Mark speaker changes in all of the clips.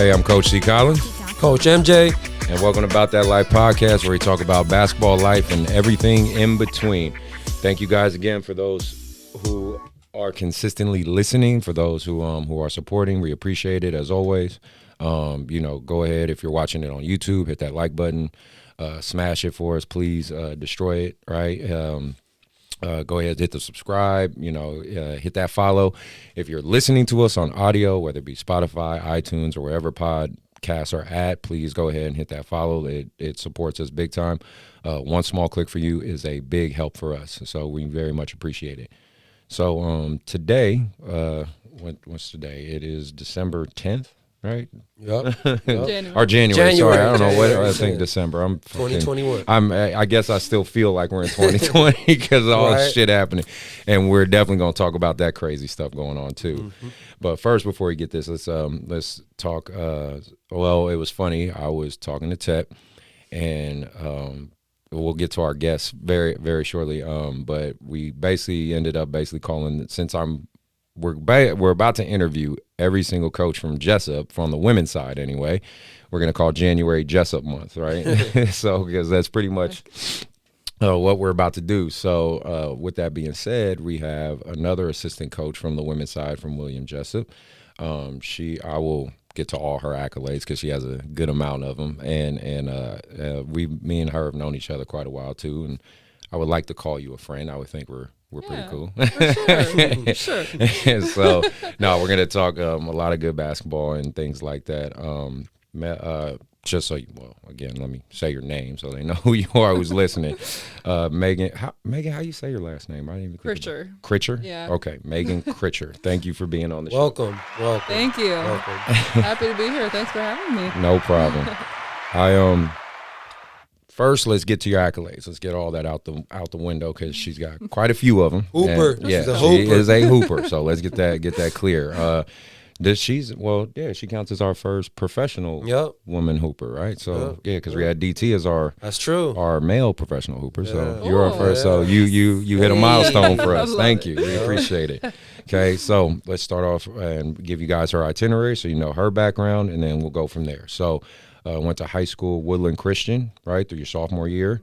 Speaker 1: Hey, I'm Coach C. Collins.
Speaker 2: Coach MJ.
Speaker 1: And welcome to About That Life podcast, where we talk about basketball life and everything in between. Thank you guys again for those who are consistently listening, for those who are supporting. We appreciate it as always. Go ahead, if you're watching it on YouTube, hit that like button, smash it for us, please. Destroy it, right? Go ahead, hit the subscribe, hit that follow. If you're listening to us on audio, whether it be Spotify, iTunes, or wherever podcasts are at, please go ahead and hit that follow. It supports us big time. One small click for you is a big help for us, so we very much appreciate it. So today, what's today? It is December 10th. Right?
Speaker 2: Yep.
Speaker 1: Or January. Sorry, I don't know what I think. December. I'm
Speaker 2: 2021.
Speaker 1: I guess I still feel like we're in 2020 because of all this shit happening, and we're definitely gonna talk about that crazy stuff going on too. Mm-hmm. But first, before we get this, let's talk. Well, it was funny. I was talking to Tep, and we'll get to our guests very, very shortly. But we basically ended up calling, since we're about to interview every single coach from Jessup, from the women's side anyway. We're going to call January Jessup month, right? So, because that's pretty much what we're about to do. So, with that being said, we have another assistant coach from the women's side, from William Jessup. I will get to all her accolades because she has a good amount of them. And me and her have known each other quite a while too. And I would like to call you a friend. I would think we're pretty cool.
Speaker 2: For sure.
Speaker 1: And so, no, we're going to talk a lot of good basketball and things like that. Just so, again, let me say your name so they know who you are, who's listening. Megan, how you say your last name? I didn't even think
Speaker 3: Kritcher.
Speaker 1: Kritcher?
Speaker 3: Yeah.
Speaker 1: Okay, Megan Kritscher. Thank you for being on the show.
Speaker 2: Welcome.
Speaker 3: Thank you.
Speaker 2: Welcome.
Speaker 3: Happy to be here. Thanks for having me.
Speaker 1: No problem. First, let's get to your accolades. Let's get all that out the window because she's got quite a few of them.
Speaker 2: Hooper.
Speaker 1: Yeah, she is a hooper. So let's get that clear. She counts as our first professional woman hooper, right? So because we had DT as our male professional hooper. So you're our first. So you hit a milestone for us. Thank you. We appreciate it. Okay, so let's start off and give you guys her itinerary so you know her background, and then we'll go from there. So. Went to high school, Woodland Christian, right, through your sophomore year.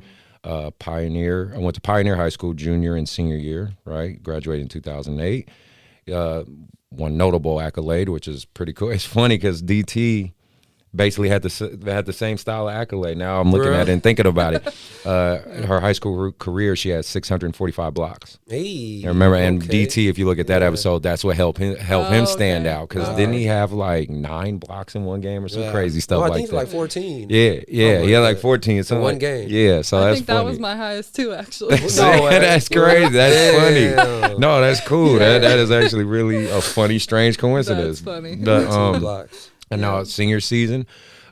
Speaker 1: Pioneer. I went to Pioneer High School junior and senior year, right, graduated in 2008. One notable accolade, which is pretty cool. It's funny because DT basically had the same style of accolade. Now I'm looking at it and thinking about it. Her high school career, she had 645 blocks.
Speaker 2: Hey,
Speaker 1: I remember, and DT, if you look at that episode, that's what helped him stand out. Because didn't he have like 9 blocks in one game or some crazy stuff like that? I think
Speaker 2: like 14.
Speaker 1: Yeah, he had like 14.
Speaker 2: In one game.
Speaker 1: Yeah, so
Speaker 3: I
Speaker 1: that's
Speaker 3: think
Speaker 1: funny.
Speaker 3: that was my highest too, actually.
Speaker 1: That's crazy. That's funny. No, that's cool. That is actually really a funny, strange coincidence.
Speaker 3: That's funny.
Speaker 2: Blocks.
Speaker 1: And now senior season,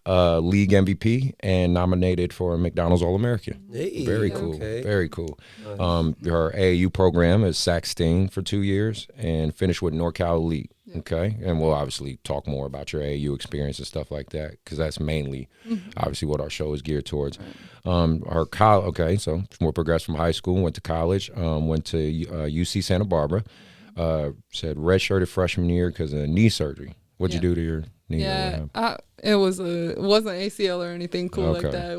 Speaker 1: league MVP, and nominated for McDonald's All-American.
Speaker 2: Hey,
Speaker 1: very cool.
Speaker 2: Okay.
Speaker 1: Very cool.
Speaker 2: Nice.
Speaker 1: Her AAU program is Sac Sting for 2 years and finished with NorCal Elite. Yeah. Okay. And we'll obviously talk more about your AAU experience and stuff like that because that's mainly obviously what our show is geared towards. Right. So more progressed from high school, went to college, went to UC Santa Barbara, said redshirted freshman year because of knee surgery. What'd you do to your knee?
Speaker 3: It wasn't ACL or anything cool like that.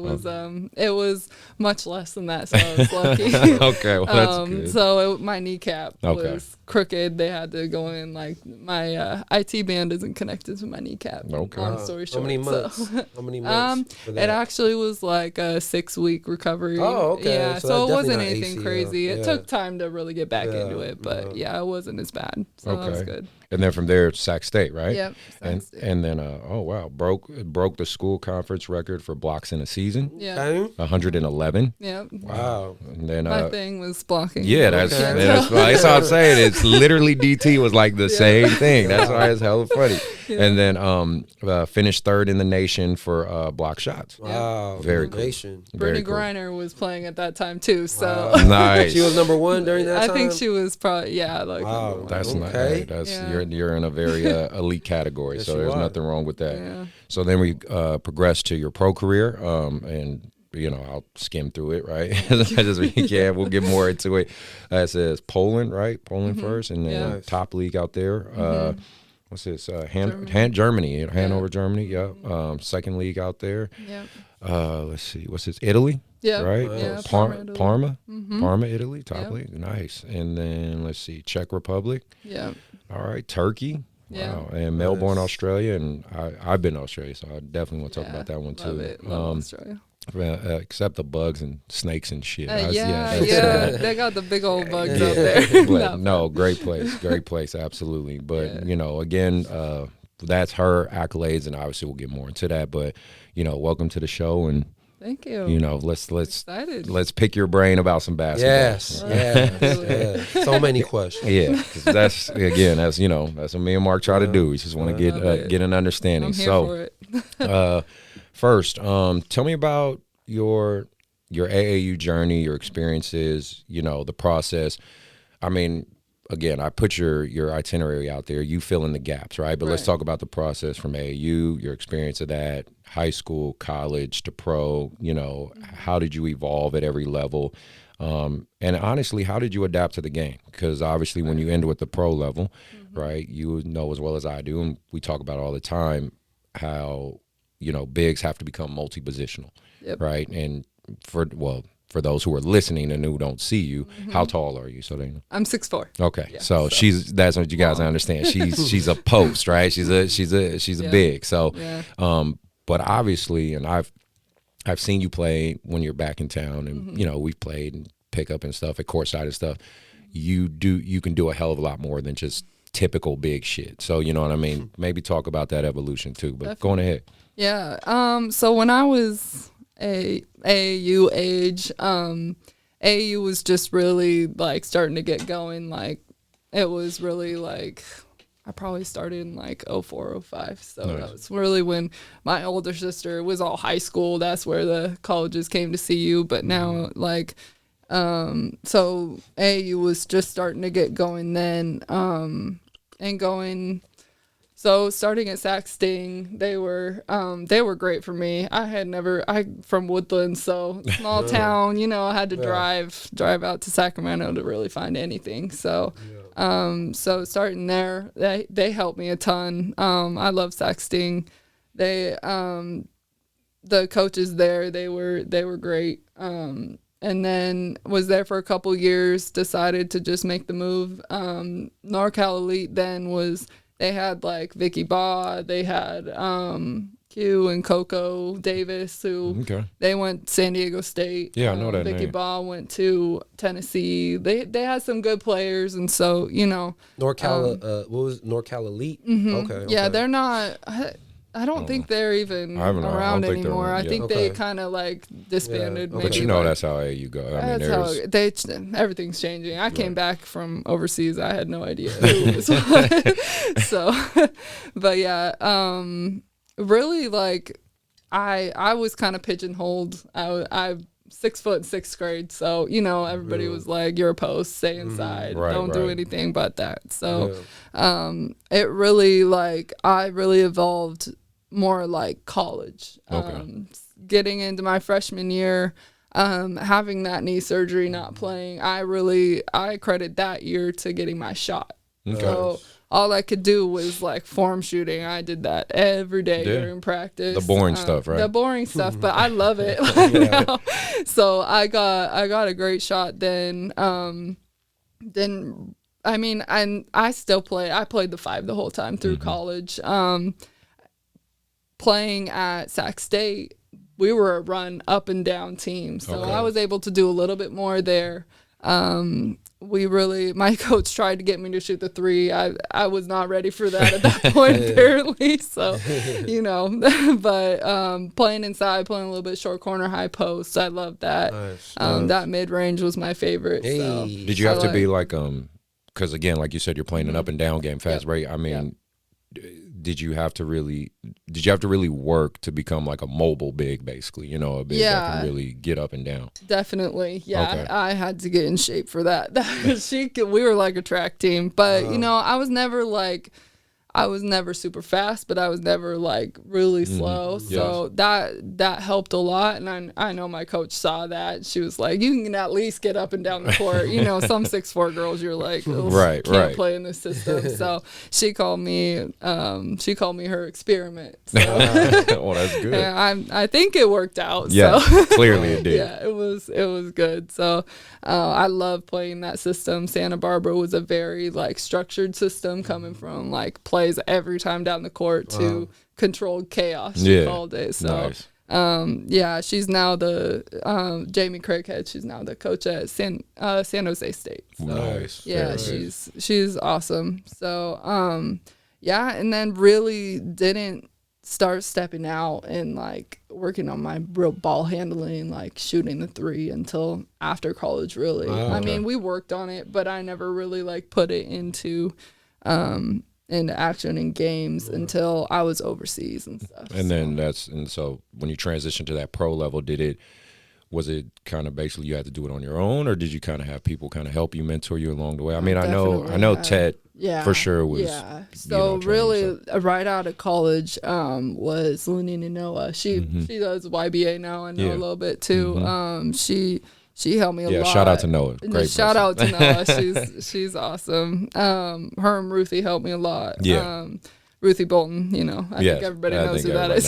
Speaker 3: It was much less than that, so I was lucky.
Speaker 1: Okay, well that's good.
Speaker 3: So my kneecap was crooked. They had to go in, like my IT band isn't connected to my kneecap.
Speaker 1: Okay.
Speaker 3: Long story short.
Speaker 2: How many months? How many months?
Speaker 3: It actually was like a 6-week recovery.
Speaker 2: Oh, okay.
Speaker 3: Yeah, so it wasn't anything
Speaker 2: ACL.
Speaker 3: crazy. It took time to really get back into it, but it wasn't as bad. So that was good.
Speaker 1: And then from there, Sac State, right?
Speaker 3: Yep.
Speaker 1: And then, broke the school conference record for blocks in a season.
Speaker 3: Yeah.
Speaker 1: 111.
Speaker 3: Yep.
Speaker 2: Wow.
Speaker 1: And then
Speaker 3: my thing was blocking.
Speaker 1: Yeah, that's what I'm saying. It's literally DT was like the same thing. That's why it's hella funny. Yeah. And then finished third in the nation for block shots.
Speaker 2: Wow.
Speaker 1: Very cool.
Speaker 3: Brittany Griner was playing at that time too. So
Speaker 1: nice.
Speaker 2: She was number 1 during that time?
Speaker 3: I think she was probably
Speaker 2: wow.
Speaker 1: That's
Speaker 2: okay.
Speaker 1: Nice. You're in a very elite category, so there's nothing wrong with that.
Speaker 3: Yeah.
Speaker 1: So then we progressed to your pro career, and I'll skim through it, right? As we can. We'll get more into it. It says Poland, right? Poland first, and then top league out there. what's this? Germany, Hannover, Germany. Yep. Second league out there.
Speaker 3: Yep.
Speaker 1: Let's see. What's this? Italy.
Speaker 3: Yeah.
Speaker 1: Right.
Speaker 3: Yeah.
Speaker 1: Parma.
Speaker 3: Mm-hmm.
Speaker 1: Parma, Italy. Top league. Nice. And then let's see. Czech Republic.
Speaker 3: Yeah.
Speaker 1: All right. Turkey.
Speaker 3: Yeah.
Speaker 1: Wow. And Melbourne, Australia. And I've been to Australia, so I definitely want to talk about that one too.
Speaker 3: Love it. Love Australia.
Speaker 1: Except the bugs and snakes and shit.
Speaker 3: They got the big old bugs out there.
Speaker 1: But no, great place, absolutely. But you know, again, that's her accolades, and obviously we'll get more into that. But you know, welcome to the show, and
Speaker 3: thank you.
Speaker 1: You know, let's pick your brain about some basketball.
Speaker 2: Yes. So many questions.
Speaker 1: Yeah, 'cause that's what me and Mark try to do. We just want to get an understanding.
Speaker 3: I'm here for it.
Speaker 1: First, tell me about your AAU journey, your experiences, you know, the process. I mean, again, I put your itinerary out there. You fill in the gaps, right? But let's talk about the process from AAU, your experience of that, high school, college to pro. You know, how did you evolve at every level? And honestly, how did you adapt to the game? Because obviously when you end with the pro level, right, you know as well as I do, and we talk about all the time, how, you know, bigs have to become multi-positional, right? And for those who are listening and who don't see you, how tall are you? So they know.
Speaker 3: I'm 6'4".
Speaker 1: Okay, yeah, so that's what you guys understand. She's a post, right? She's a big. So, but obviously, and I've seen you play when you're back in town, and you know we've played and pickup and stuff at courtside and stuff. You can do a hell of a lot more than just typical big shit. So you know what I mean. Maybe talk about that evolution too. But going ahead.
Speaker 3: Yeah. So when I was AAU age, AAU was just really like starting to get going. Like it was really like I probably started in like 04, 05. So that was really when my older sister was all high school. That's where the colleges came to see you. But now like so AAU was just starting to get going then, and going. So starting at Sac Sting, they were great for me. I'm from Woodland, so small town, you know, I had to drive out to Sacramento to really find anything. So, so starting there, they helped me a ton. I love Sac Sting. The coaches there, they were great. And then was there for a couple years, decided to just make the move. NorCal Elite then was, they had like Vicky Baugh, they had Q and Coco Davis, who they went San Diego State.
Speaker 1: Yeah, I know that
Speaker 3: Vicky
Speaker 1: name.
Speaker 3: Baugh went to Tennessee. They had some good players, and so, you know.
Speaker 2: NorCal, what was NorCal Elite? Okay.
Speaker 3: Yeah, they're not. I don't think they're even around anymore. I think they kind of like disbanded.
Speaker 1: Yeah. But you know that's how AAU go. I
Speaker 3: mean, everything's changing. I came back from overseas. I had no idea who was what. So, but yeah, really like I was kind of pigeonholed. I'm 6 foot in sixth grade, so you know everybody was like, "You're a post, stay inside, don't do anything but that." So, it really like I really evolved more like college. Getting into my freshman year, having that knee surgery, not playing, I credit that year to getting my shot. So all I could do was like form shooting. I did that every day during practice.
Speaker 1: The boring stuff, right?
Speaker 3: The boring stuff, but I love it. Now. So I got a great shot then. Then I mean, and I still play. I played the 5 the whole time through college. Playing at Sac State, we were a run up and down team, so I was able to do a little bit more there. My coach tried to get me to shoot the 3. I was not ready for that at that point, apparently. So, you know, but playing inside, playing a little bit short corner, high post, I loved that. Nice. That mid range was my favorite.
Speaker 2: Hey.
Speaker 3: So.
Speaker 1: Did you have to be like because again, like you said, you're playing an up and down game, fast break. I mean. Did you have to really work to become like a mobile big, basically, you know, a big that can really get up and down?
Speaker 3: Definitely. Yeah. Okay. I had to get in shape for that. We were like a track team, but you know, I was never like, I was never super fast, but I was never like really slow. So that helped a lot. And I know my coach saw that. She was like, you can at least get up and down the court. You know, some 6'4" girls, you're like, can't play in this system. So she called me her experiment. So.
Speaker 1: Well, that's good.
Speaker 3: And I think it worked out.
Speaker 1: Yeah,
Speaker 3: so.
Speaker 1: clearly it did.
Speaker 3: Yeah, it was good. So I love playing that system. Santa Barbara was a very like structured system, coming from like plays every time down the court to controlled chaos, she called it. So nice. She's now the Jamie Craighead, she's now the coach at San Jose State. So,
Speaker 1: nice.
Speaker 3: Yeah, she's awesome. So and then really didn't start stepping out and like working on my real ball handling, like shooting the three, until after college, really. I mean, we worked on it, but I never really like put it into action in games until I was overseas and stuff.
Speaker 1: And then so when you transitioned to that pro level, was it kind of basically you had to do it on your own, or did you kind of have people kind of help you, mentor you along the way? I mean, I know Ted for sure was.
Speaker 3: Yeah. So really, right out of college was Lenina Noah. She does YBA now. I know a little bit too. She helped me a lot.
Speaker 1: Yeah, shout out to Noah. Great
Speaker 3: shout out to Noah. She's awesome. Her and Ruthie helped me a lot.
Speaker 1: Yeah.
Speaker 3: Ruthie Bolton, you know, I think everybody knows who that is.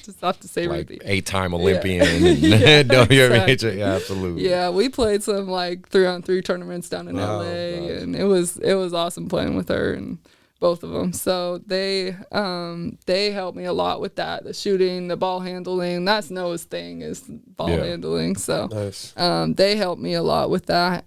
Speaker 3: Just have to say
Speaker 1: like
Speaker 3: Ruthie.
Speaker 1: 8-time Olympian. Exactly. Yeah, absolutely.
Speaker 3: Yeah, we played some like 3-on-3 tournaments down in LA, and it was awesome playing with her and both of them. So they helped me a lot with that, the shooting, the ball handling. That's Noah's thing, is ball handling. So
Speaker 2: nice.
Speaker 3: They helped me a lot with that.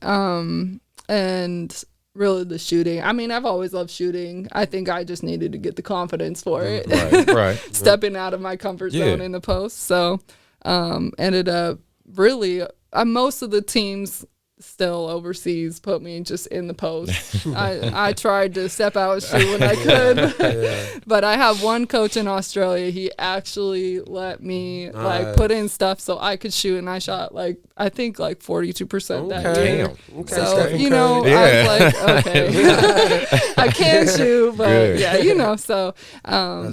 Speaker 3: And really the shooting. I mean, I've always loved shooting. I think I just needed to get the confidence for it.
Speaker 1: Right.
Speaker 3: Stepping out of my comfort zone in the post. So ended up really, most of the teams still overseas put me just in the post. I tried to step out and shoot when I could, but I have one coach in Australia. He actually let me like put in stuff so I could shoot, and I shot like I think like 42% that year.
Speaker 2: Okay.
Speaker 3: So you know, I was like, okay, I can shoot, but so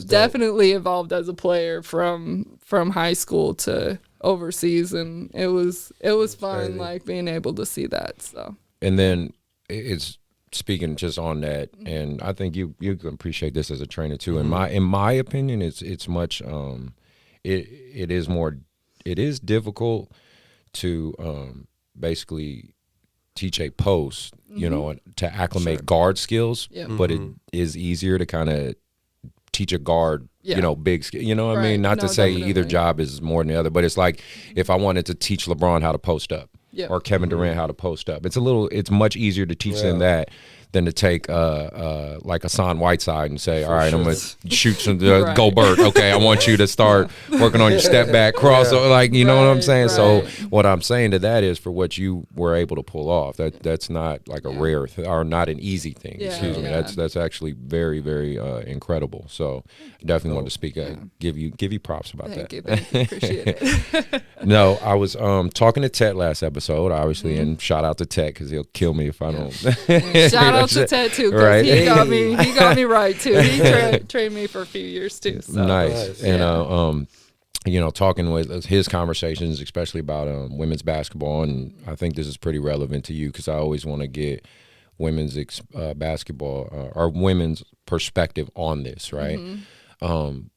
Speaker 3: definitely evolved as a player from high school to overseas, and it was fun crazy. Like being able to see that. So
Speaker 1: and then it's speaking just on that, and I think you can appreciate this as a trainer too. In my opinion, it's much it is difficult to basically teach a post, you know, to acclimate guard skills, but it is easier to kind of teach a guard, you know, big skill. You know what I mean? Not to say either job is more than the other, but it's like if I wanted to teach LeBron how to post up or Kevin Durant how to post up, it's much easier to teach them that than to take like Hassan Whiteside and say, all right, I'm going to shoot some Gobert. Okay, I want you to start working on your step back cross. Like, you know what I'm saying? So what I'm saying to that is, for what you were able to pull off, that's not like a rare or not an easy thing. Excuse me. That's actually very, very incredible. So definitely want to speak, give you props about that.
Speaker 3: Thank you. Appreciate it.
Speaker 1: No, I was talking to Ted last episode, obviously, and shout out to Ted because he'll kill me if I don't.
Speaker 3: Shout out to Ted too, because he got me right too. He trained me for a few years too. So.
Speaker 1: Nice. And you know, talking with his conversations, especially about women's basketball, and I think this is pretty relevant to you because I always want to get women's basketball or women's perspective on this, right? I'm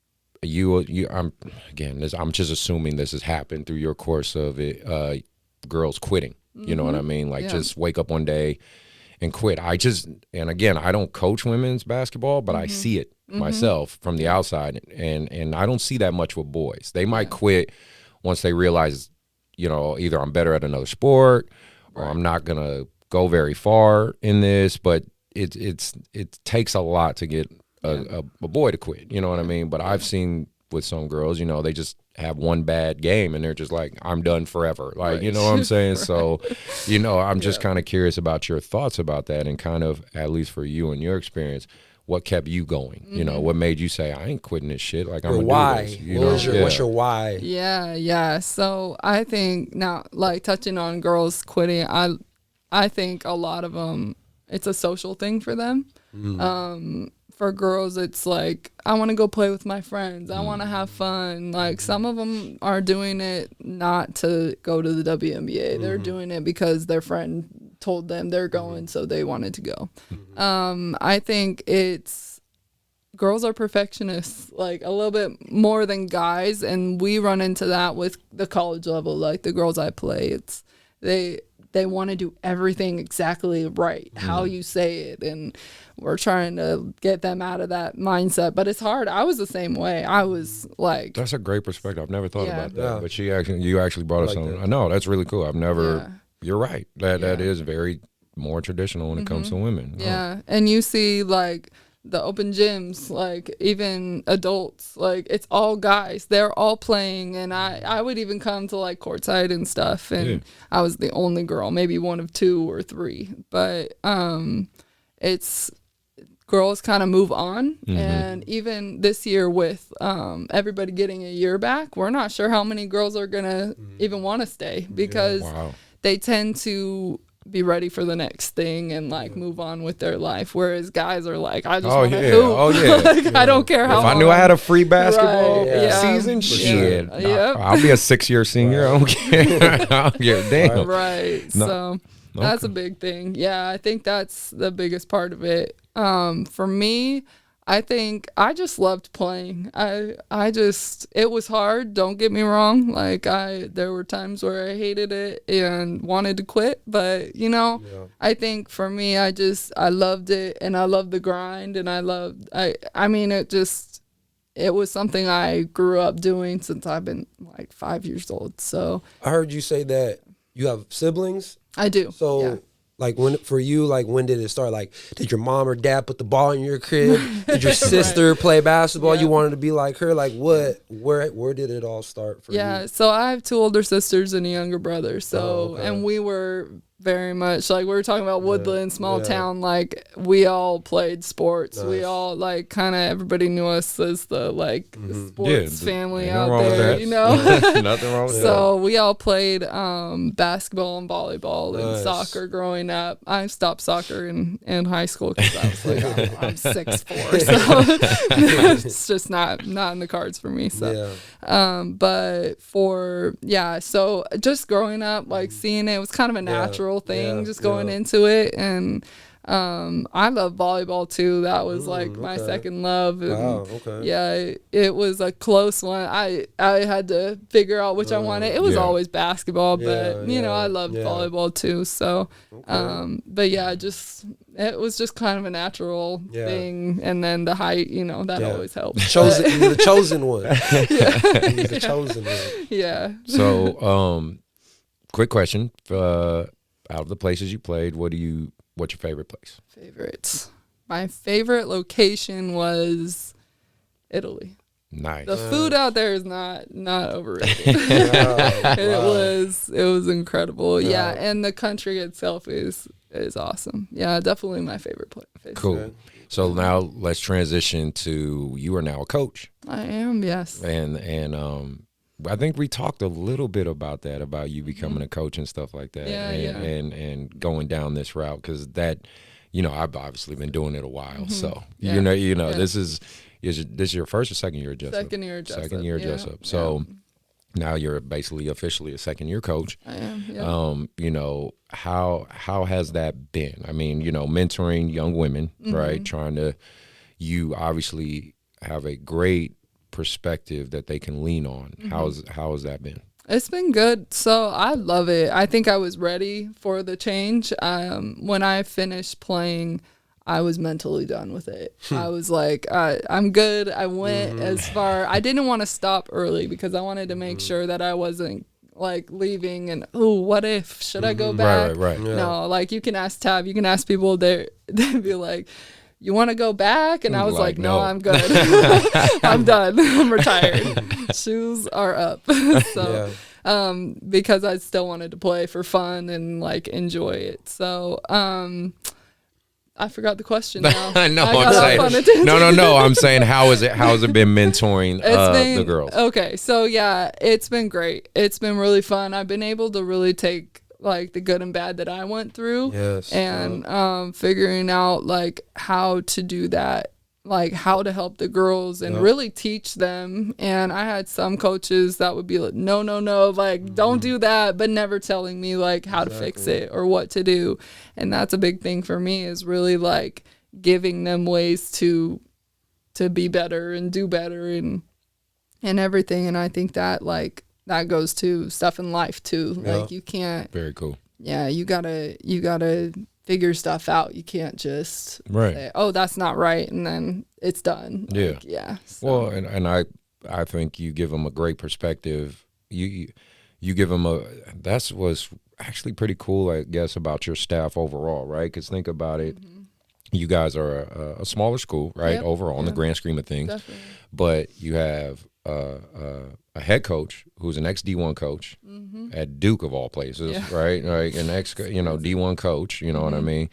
Speaker 1: just assuming this has happened through your course of it. Girls quitting, you know what I mean? Like just wake up one day and quit. And again, I don't coach women's basketball, but I see it myself from the outside, and I don't see that much with boys. They might quit once they realize, you know, either I'm better at another sport or I'm not gonna go very far in this. But it takes a lot to get a boy to quit. You know what I mean? But I've seen with some girls, you know, they just have one bad game and they're just like, I'm done forever. Like, you know what I'm saying? So, you know, I'm just kind of curious about your thoughts about that, and kind of, at least for you and your experience, what kept you going? You know, what made you say, I ain't quitting this shit. Like, I'm gonna do this. You know?
Speaker 2: What's your why?
Speaker 3: Yeah. So I think now, like touching on girls quitting, I think a lot of them, it's a social thing for them. for girls, it's like, I want to go play with my friends. I want to have fun. Like, some of them are doing it not to go to the WNBA. They're doing it because their friend told them they're going, so they wanted to go. I think girls are perfectionists, like, a little bit more than guys, and we run into that with the college level. Like, the girls I play, they want to do everything exactly right, how you say it, and we're trying to get them out of that mindset. But it's hard. I was the same way. I was like...
Speaker 1: That's a great perspective. I've never thought about that. But you actually brought us on. I know, that's really cool. I've never... You're right. That is very more traditional when it comes to women.
Speaker 3: Yeah, and you see, like, the open gyms, like, even adults, like, it's all guys. They're all playing, and I would even come to, like, courtside and stuff, and I was the only girl, maybe one of 2 or 3. But it's... girls kind of move on, and even this year with everybody getting a year back, we're not sure how many girls are gonna even want to stay, because they tend to be ready for the next thing and like move on with their life, whereas guys are like, I just want to hoop. Like, I don't care how
Speaker 1: if
Speaker 3: long.
Speaker 1: I knew I had a free basketball
Speaker 3: season,
Speaker 1: shit, I'll be a 6-year senior. I don't care. Damn.
Speaker 3: Right. So that's a big thing. Yeah, I think that's the biggest part of it. For me, I think I just loved playing. It was hard, don't get me wrong. Like, there were times where I hated it and wanted to quit, but I think for me, I loved it, and I loved the grind, and it was something I grew up doing since I've been like 5 years old. So
Speaker 2: I heard you say that you have siblings.
Speaker 3: I do.
Speaker 2: So like, when did it start? Like, did your mom or dad put the ball in your crib? Did your sister play basketball? You wanted to be like her? Like, where did it all start for you?
Speaker 3: Yeah, so I have 2 older sisters and a younger brother. So, and we were very much, like, we were talking about Woodland, small town, like, we all played sports. Nice. We all, like, kind of, everybody knew us as the, like, sports family out there,
Speaker 1: Nothing wrong with that.
Speaker 3: So we all played basketball and volleyball and soccer growing up. I stopped soccer in high school because I was like, I'm 6'4", so it's just not in the cards for me. So, so just growing up, like, seeing it was kind of a natural thing, just going into it. And I love volleyball too. That was like my second love. And it was a close one. I had to figure out which I wanted. It was always basketball, but I loved volleyball too. So but it was just kind of a natural thing. And then the height, that always helps.
Speaker 2: You were the chosen one. You were the chosen one.
Speaker 3: Yeah.
Speaker 1: So quick question, out of the places you played, what's your favorite place?
Speaker 3: My favorite location was Italy.
Speaker 1: Nice.
Speaker 3: The food out there is not overrated. It was incredible. Yeah, and the country itself is awesome. Yeah, definitely my favorite place.
Speaker 1: Cool. So now let's transition to, you are now a coach.
Speaker 3: I am, yes.
Speaker 1: And I think we talked a little bit about that, about you becoming a coach and stuff like that, and going down this route, because that, I've obviously been doing it a while, so this is your first or second year at Jessup?
Speaker 3: Second year at Jessup.
Speaker 1: Second year at Jessup. So now you're basically officially a second year coach.
Speaker 3: I am. Yeah.
Speaker 1: How has that been? I mean, mentoring young women, right? You obviously have a great perspective that they can lean on. How has that been?
Speaker 3: It's been good. So I love it. I think I was ready for the change. When I finished playing, I was mentally done with it. I was like, I'm good. I went as far. I didn't want to stop early because I wanted to make sure that I wasn't like leaving and, what if? Should I go back?
Speaker 1: Right.
Speaker 3: Yeah. No, like, you can ask Tab, you can ask people, they'd be like, you want to go back? And I was like, no, I'm good. I'm done. I'm retired. Shoes are up. So, because I still wanted to play for fun and like enjoy it. So, I forgot the question now.
Speaker 1: No, I'm saying, how has it been mentoring the girls?
Speaker 3: Okay. So it's been great. It's been really fun. I've been able to really take like the good and bad that I went through, and figuring out like how to do that like how to help the girls and really teach them. And I had some coaches that would be like, no, like don't do that, but never telling me like how to fix it or what to do. And that's a big thing for me, is really like giving them ways to be better and do better and everything. And I think that like that goes to stuff in life too. Like you can't. Very cool. Yeah, you gotta figure stuff out. You can't just say, oh, that's not right, and then it's done. Like, so.
Speaker 1: Well, and I think you give them a great perspective. You give them that's what's actually pretty cool, I guess, about your staff overall, right? Because think about it. You guys are a smaller school, right? Overall, in the grand scheme of things. Definitely. But you have a head coach who's an ex-D1 coach at Duke of all places, right? Like an D1 coach, you know what I mean?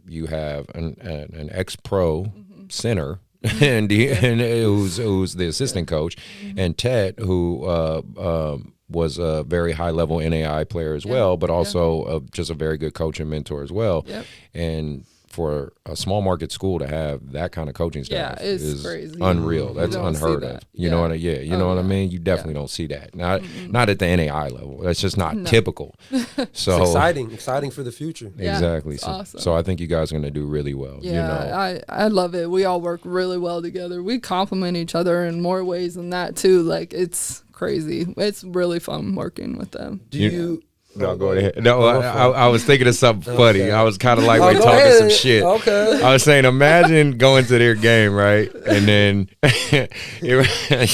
Speaker 1: You have an ex-pro center and who's the assistant coach, and Ted, who was a very high-level NAI player as well, but also just a very good coach and mentor as well. And for a small market school to have that kind of coaching staff is crazy. Unreal. That's unheard of. You know what I mean? You definitely don't see that. Not at the NAI level. That's just not typical. So
Speaker 2: it's exciting for the future.
Speaker 1: Exactly. So,
Speaker 3: awesome.
Speaker 1: So I think you guys are going to do really well.
Speaker 3: Yeah, I love it. We all work really well together. We complement each other in more ways than that too. Like it's crazy. It's really fun working with them.
Speaker 2: Do you
Speaker 1: No, go ahead. No, I was thinking of something funny. I was kind of like, we're talking some shit.
Speaker 2: Okay.
Speaker 1: I was saying, imagine going to their game, right? And then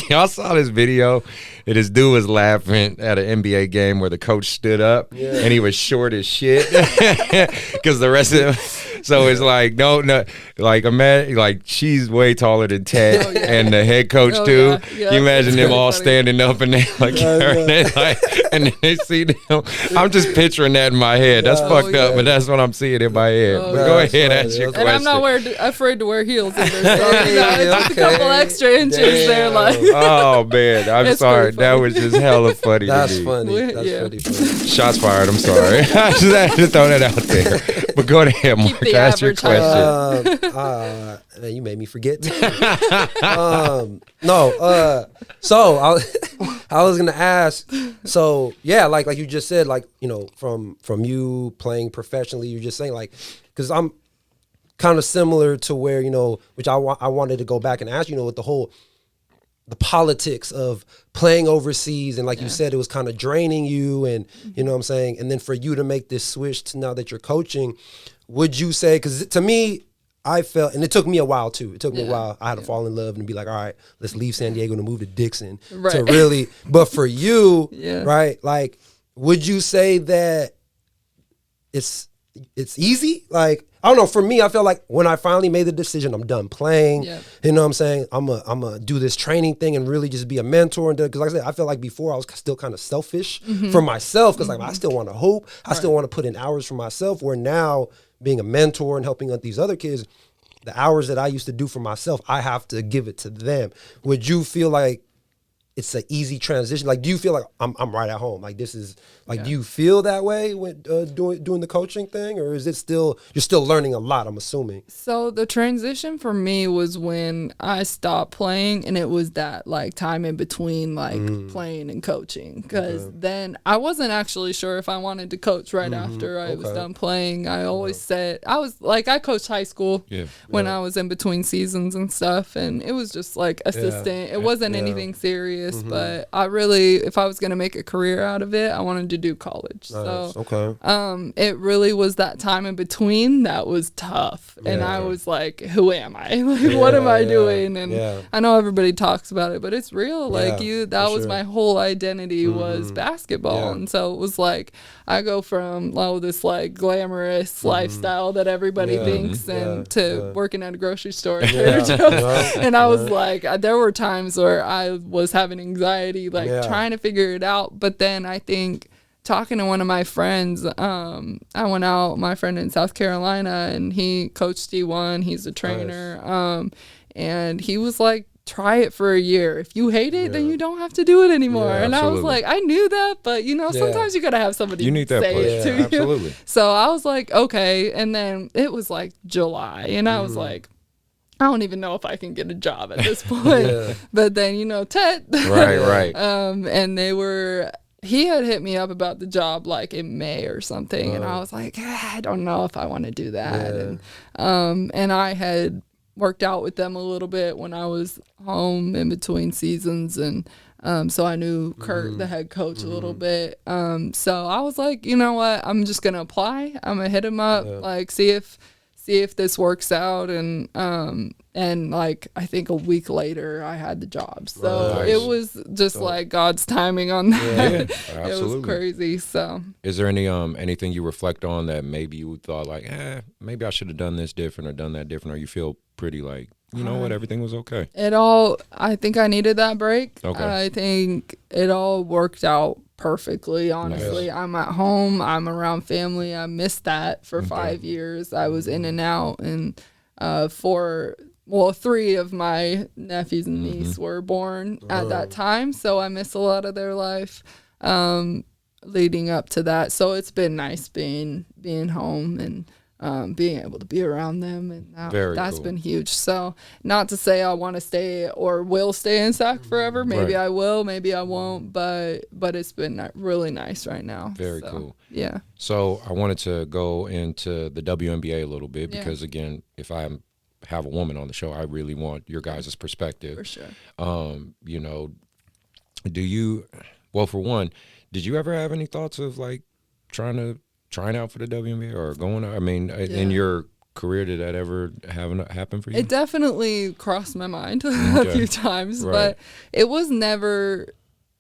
Speaker 1: y'all saw this video. And this dude was laughing at an NBA game where the coach stood up and he was short as shit because the rest of them. So it's like, no, like imagine, like she's way taller than Ted and the head coach too. You imagine them all standing up and they like, and then they see them. I'm just picturing that in my head. That's fucked up, but that's what I'm seeing in my head. But go ahead, ask your question.
Speaker 3: And I'm not afraid to wear heels either. So it's a couple extra inches there. Like,
Speaker 1: oh man, I'm sorry. That was just hella funny.
Speaker 2: That's
Speaker 1: to me.
Speaker 2: funny. That's pretty funny.
Speaker 1: Shots fired. I'm sorry. I just had to throw that out there. But go ahead, Mark. Ask your question.
Speaker 2: Man, you made me forget. So I was gonna ask. So yeah, like you just said, like from you playing professionally, you're just saying like, because I'm kind of similar to where which I wanted to go back and ask with the politics of playing overseas, and like you said, it was kind of draining you, and you know what I'm saying, and then for you to make this switch to now that you're coaching, would you say, because to me, I felt, and it took me a while too. It took me a while. I had to fall in love and be like, all right, let's leave San Diego to move to Dixon to really. But for you, right? Like, would you say that it's easy? Like, I don't know. For me, I felt like when I finally made the decision, I'm done playing. You know what I'm saying? I'm a do this training thing and really just be a mentor. Because like I said, I felt like before I was still kind of selfish for myself. Because like I still want to hoop. I still want to put in hours for myself. Where now, being a mentor and helping these other kids, the hours that I used to do for myself, I have to give it to them. Would you feel like it's an easy transition? Like, do you feel like I'm right at home? Like, this is like, do you feel that way when doing the coaching thing, or is it still, you're still learning a lot, I'm assuming?
Speaker 3: So the transition for me was when I stopped playing, and it was that like time in between like playing and coaching, because then I wasn't actually sure if I wanted to coach right after I was done playing. I always said, I coached high school when I was in between seasons and stuff, and it was just like assistant. It wasn't anything serious, but I really, if I was going to make a career out of it, I wanted to do college.
Speaker 2: Nice.
Speaker 3: So it really was that time in between that was tough, and I was like, who am I? Like, what am I doing? And I know everybody talks about it, but it's real. Like that was my whole identity was basketball, and so it was like I go from this like glamorous lifestyle that everybody thinks to working at a grocery store and I was like, there were times where I was having anxiety, like trying to figure it out. But then I think talking to one of my friends, I went out, my friend in South Carolina, and he coached D1. He's a trainer. And he was like, try it for a year. If you hate it, then you don't have to do it anymore. And I was like, I knew that, but sometimes you got to have somebody
Speaker 1: you need that
Speaker 3: say it to you.
Speaker 1: Absolutely.
Speaker 3: So I was like, okay. And then it was like July, and I was like, I don't even know if I can get a job at this point. But then, Ted.
Speaker 1: Right.
Speaker 3: And he had hit me up about the job like in May or something. And I was like, I don't know if I want to do that. And I had worked out with them a little bit when I was home in between seasons. And so I knew Kurt, the head coach, a little bit. So I was like, you know what? I'm just going to apply. I'm going to hit him up, like see if this works out. And like, I think a week later I had the job. So it was just like God's timing on that.
Speaker 1: Yeah,
Speaker 3: it was crazy. So
Speaker 1: is there anything you reflect on that maybe you thought like, maybe I should have done this different or done that different, or you feel pretty like, you know what, everything was okay? I think I needed that break. Okay. I think it all worked out perfully, honestly. Nice. I'm at home. I'm around family. I missed that for 5 years. I was in and out. And 3 of my nephews and niece were born at that time. So I missed a lot of their life leading up to that. So it's been nice being home and being able to be around them, and that's been huge. So not to say I want to stay or will stay in Sac forever. Maybe I will, maybe I won't, but it's been really nice right now. Very cool.
Speaker 3: Yeah.
Speaker 1: So I wanted to go into the WNBA a little bit because, again, if I have a woman on the show, I really want your guys' perspective.
Speaker 3: For sure.
Speaker 1: For one, did you ever have any thoughts of like trying out for the WNBA or going? I mean, in your career, did that ever happen for you?
Speaker 3: It definitely crossed my mind a few times, but it was never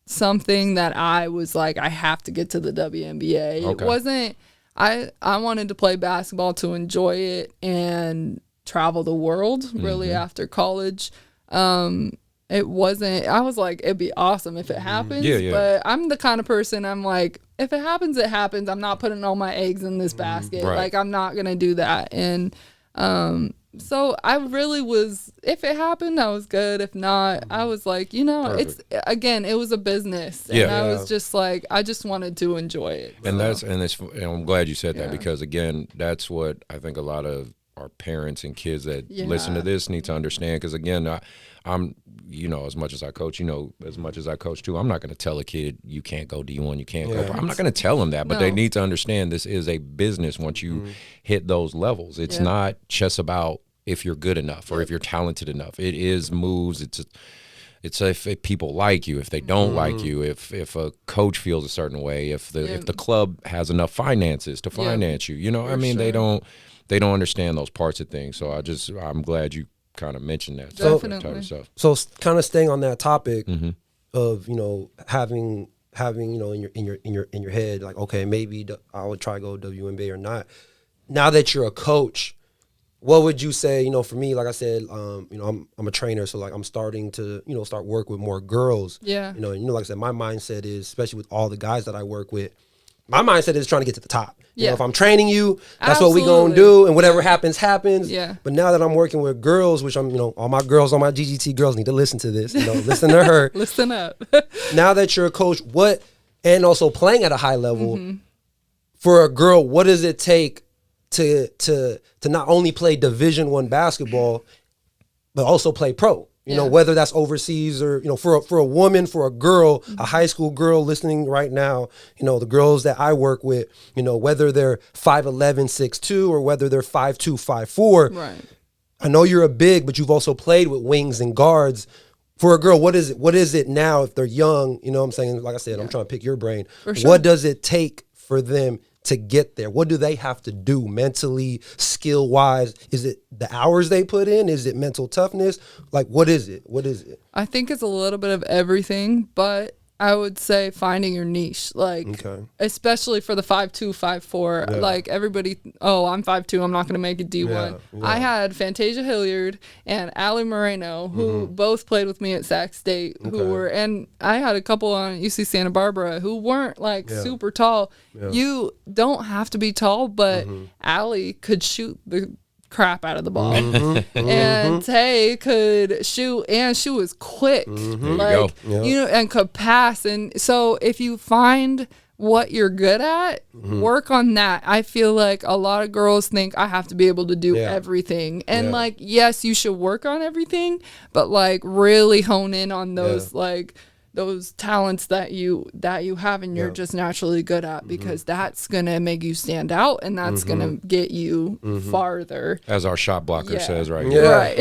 Speaker 3: something that I was like, I have to get to the WNBA. Okay. It wasn't. I wanted to play basketball to enjoy it and travel the world really after college. It wasn't, I was like, it'd be awesome if it happens, but I'm the kind of person, I'm like, if it happens, it happens. I'm not putting all my eggs in this basket. Like, I'm not going to do that. And so I really was, if it happened, I was good. If not, I was like, it was a business. And I was just like, I just wanted to enjoy it.
Speaker 1: And I'm glad you said that because, again, that's what I think a lot of our parents and kids that listen to this need to understand. Because, again, I'm, as much as I coach, as much as I coach too, I'm not going to tell a kid you can't go D1, you can't go. I'm not going to tell them that, but they need to understand this is a business once you hit those levels. It's not just about if you're good enough or if you're talented enough. It is moves. It's if people like you, if they don't like you, if a coach feels a certain way, if the club has enough finances to finance you. I mean, they don't understand those parts of things. So I'm glad you kind of mentioned that.
Speaker 3: Definitely.
Speaker 2: So kind of staying on that topic of having in your head like, okay, maybe I would try to go WNBA or not. Now that you're a coach, what would you say? For me, like I said, I'm a trainer, so like I'm starting to start work with more girls. Yeah. Like I said, my mindset is, especially with all the guys that I work with, my mindset is trying to get to the top. If I'm training you, that's what we gonna do, and whatever happens, happens. Yeah. But now that I'm working with girls, which I'm, all my girls, all my GGT girls need to listen to this. Listen to her.
Speaker 3: Listen up.
Speaker 2: Now that you're a coach, and also playing at a high level, for a girl, what does it take to not only play Division I basketball, but also play pro? Whether that's overseas or, for a woman, for a girl, a high school girl listening right now, the girls that I work with, whether they're 5'11", 6'2", or whether they're 5'2", 5'4". Right. I know you're a big, but you've also played with wings and guards. For a girl, what is it now if they're young? What I'm saying? Like I said, I'm trying to pick your brain. For sure. What does it take for them to get there? What do they have to do mentally, skill-wise? Is it the hours they put in? Is it mental toughness? Like, what is it?
Speaker 3: I think it's a little bit of everything, but I would say finding your niche, like, especially for the 5'2", 5'4", like everybody, I'm 5'2", I'm not going to make it D1. Yeah. I had Fantasia Hilliard and Allie Moreno, who both played with me at Sac State, and I had a couple on UC Santa Barbara who weren't like super tall. Yeah. You don't have to be tall, but Allie could shoot the crap out of the ball, and Tay could shoot, and she was quick, and could pass. And so if you find what you're good at, work on that. I feel like a lot of girls think I have to be able to do everything. And like, yes, you should work on everything, but like really hone in on those like those talents that you have and you're just naturally good at, because that's gonna make you stand out and that's gonna get you farther. As
Speaker 1: our shot blocker says right here.
Speaker 3: Right.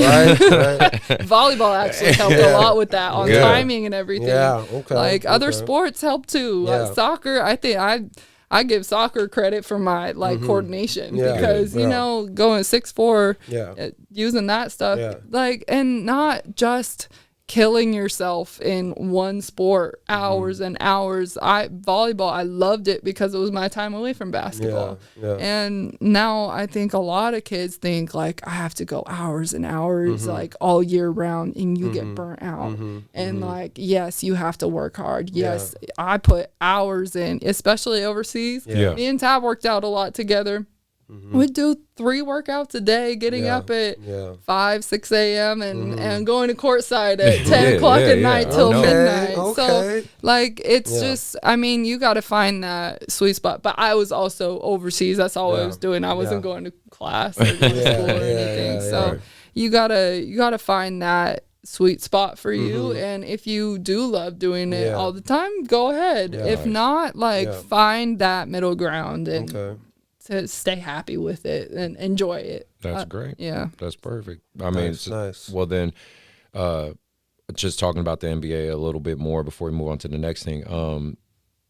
Speaker 3: Volleyball actually helped a lot with that on timing and everything. Yeah, okay. Like other sports help too. Like soccer, I think I give soccer credit for my like coordination because you know, going 6'4", using that stuff like, and not just killing yourself in one sport hours and hours. Volleyball, I loved it because it was my time away from basketball. And now I think a lot of kids think like I have to go hours and hours like all year round, and you get burnt out. And like, yes, you have to work hard. Yes, I put hours in, especially overseas. Me and Tab worked out a lot together. We'd do 3 workouts a day, getting up at 5, 6 a.m. and going to courtside at 10 o'clock at night till midnight. So, like, it's just, I mean, you got to find that sweet spot. But I was also overseas. That's all I was doing. I wasn't going to class or going to school or anything. So you gotta find that sweet spot for you. And if you do love doing it all the time, go ahead. If not, like, find that middle ground and to stay happy with it and enjoy it.
Speaker 1: That's great.
Speaker 3: Yeah.
Speaker 1: That's perfect. I mean, nice. Well then, just talking about the NBA a little bit more before we move on to the next thing.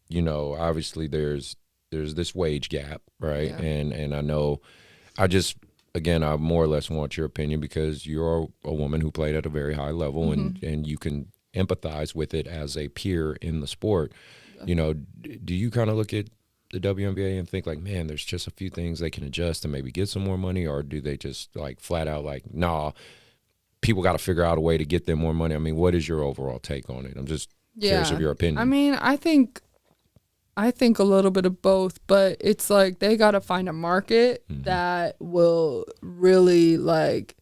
Speaker 1: You know, obviously there's this wage gap, right? Yeah. And I know, I more or less want your opinion because you're a woman who played at a very high level and you can empathize with it as a peer in the sport. You know, do you kind of look at the WNBA and think like, man, there's just a few things they can adjust and maybe get some more money, or do they just like flat out like, nah, people got to figure out a way to get them more money? I mean, what is your overall take on it? I'm just curious of your opinion.
Speaker 3: I mean, I think a little bit of both, but it's like they got to find a market that will really like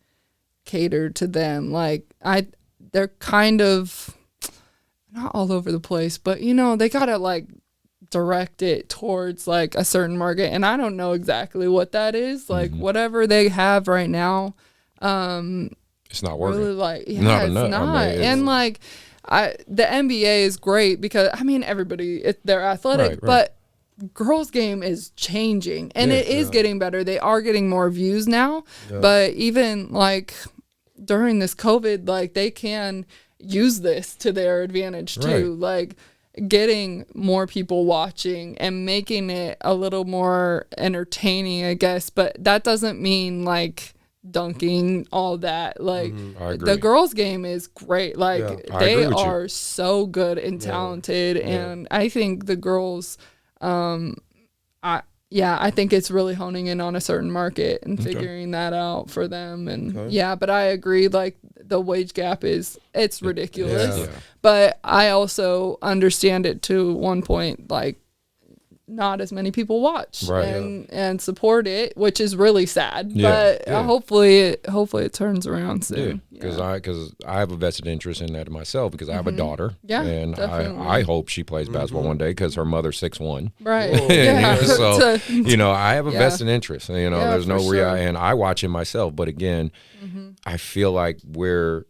Speaker 3: cater to them. Like they're kind of not all over the place, but you know, they got to like direct it towards like a certain market, and I don't know exactly what that is. Like whatever they have right now,
Speaker 1: it's not working.
Speaker 3: Really, like it's not. I mean, and like the NBA is great because I mean they're athletic, but girls' game is changing and it is getting better. They are getting more views now, but even like during this COVID, like they can use this to their advantage too. Like getting more people watching and making it a little more entertaining, I guess. But that doesn't mean like dunking, all that. Like the girls' game is great. Like they are so good and talented, and I think the girls, I think it's really honing in on a certain market and figuring that out for them. And but I agree, like the wage gap it's ridiculous. But I also understand it to one point, like not as many people watch and support it, which is really sad. But hopefully it turns around soon.
Speaker 1: Because I have a vested interest in that myself because I have a daughter. And I hope she plays basketball one day because her mother's 6'1".
Speaker 3: Right.
Speaker 1: So you know, I have a vested interest. You know, there's no and I watch it myself. But again, I feel like we're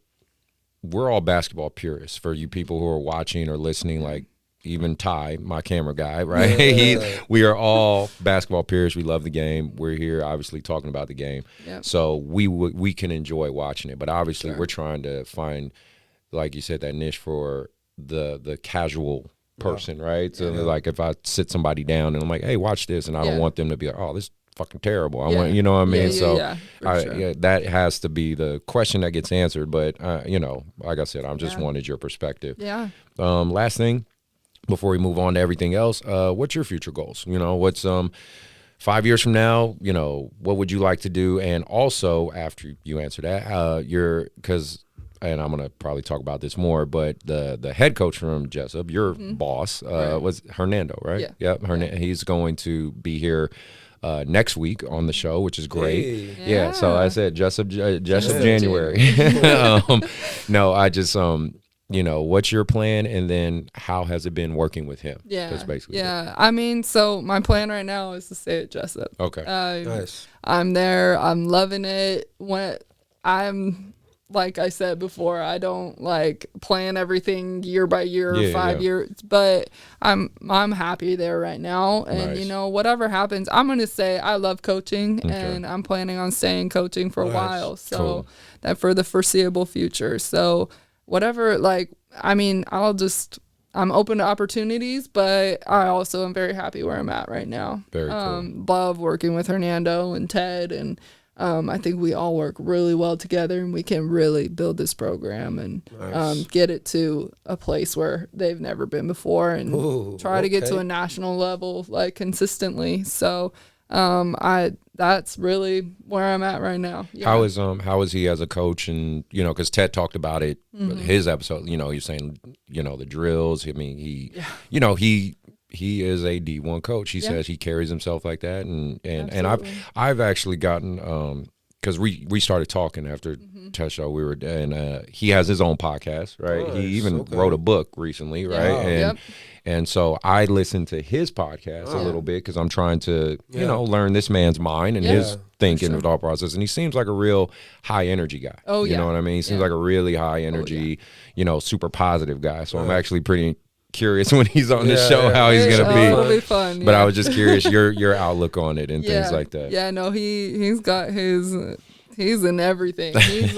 Speaker 1: all basketball purists. For you people who are watching or listening, like even Ty, my camera guy, right? We are all basketball purists. We love the game. We're here obviously talking about the game. So we can enjoy watching it. But obviously we're trying to find, like you said, that niche for the casual person, right? So like if I sit somebody down and I'm like, hey, watch this, and I don't want them to be like, oh, this is fucking terrible. I want, you know what I mean? That has to be the question that gets answered. But you know, like I said, I just wanted your perspective. Last thing before we move on to everything else, what's your future goals? You know, what's 5 years from now, you know, what would you like to do? And also, after you answer that, because and I'm going to probably talk about this more, but the head coach from Jessup, your boss, was Hernando, right? He's going to be here next week on the show, which is great. So I said Jessup January. No, I just you know, what's your plan, and then how has it been working with him?
Speaker 3: Yeah.
Speaker 1: That's basically
Speaker 3: Yeah. I mean, so my plan right now is to stay at Jessup.
Speaker 1: Okay.
Speaker 2: Nice.
Speaker 3: I'm there. I'm loving it. Like I said before, I don't like plan everything year by year, 5 years, but I'm happy there right now. And
Speaker 1: Nice.
Speaker 3: you know, whatever happens, I'm going to say I love coaching, and I'm planning on staying coaching for a while. So
Speaker 1: Cool.
Speaker 3: that for the foreseeable future. So whatever, like, I mean, I'm open to opportunities, but I also am very happy where I'm at right now.
Speaker 1: Very cool.
Speaker 3: Love working with Hernando and Ted, and I think we all work really well together, and we can really build this program and get it to a place where they've never been before, and try to get to a national level like consistently. So that's really where I'm at right now. Yeah.
Speaker 1: How is he as a coach? And you know, because Ted talked about it his episode. You know, you're saying, you know, the drills. I mean, you know, he is a D1 coach. He says he carries himself like that, and I've actually gotten because we started talking after Test Show. We were and he has his own podcast, right?
Speaker 2: Nice.
Speaker 1: He even wrote a book recently, right? And so I listened to his podcast a little bit because I'm trying to you know, learn this man's mind and his thinking and thought process. And he seems like a real high energy guy.
Speaker 3: Oh,
Speaker 1: you know what I mean? He seems like a really high energy, you know, super positive guy. So I'm actually pretty curious when he's on the show how he's gonna be.
Speaker 3: It'll be fun.
Speaker 1: But I was just curious your outlook on it and things like that.
Speaker 3: Yeah, no, he's got his. He's in everything. He's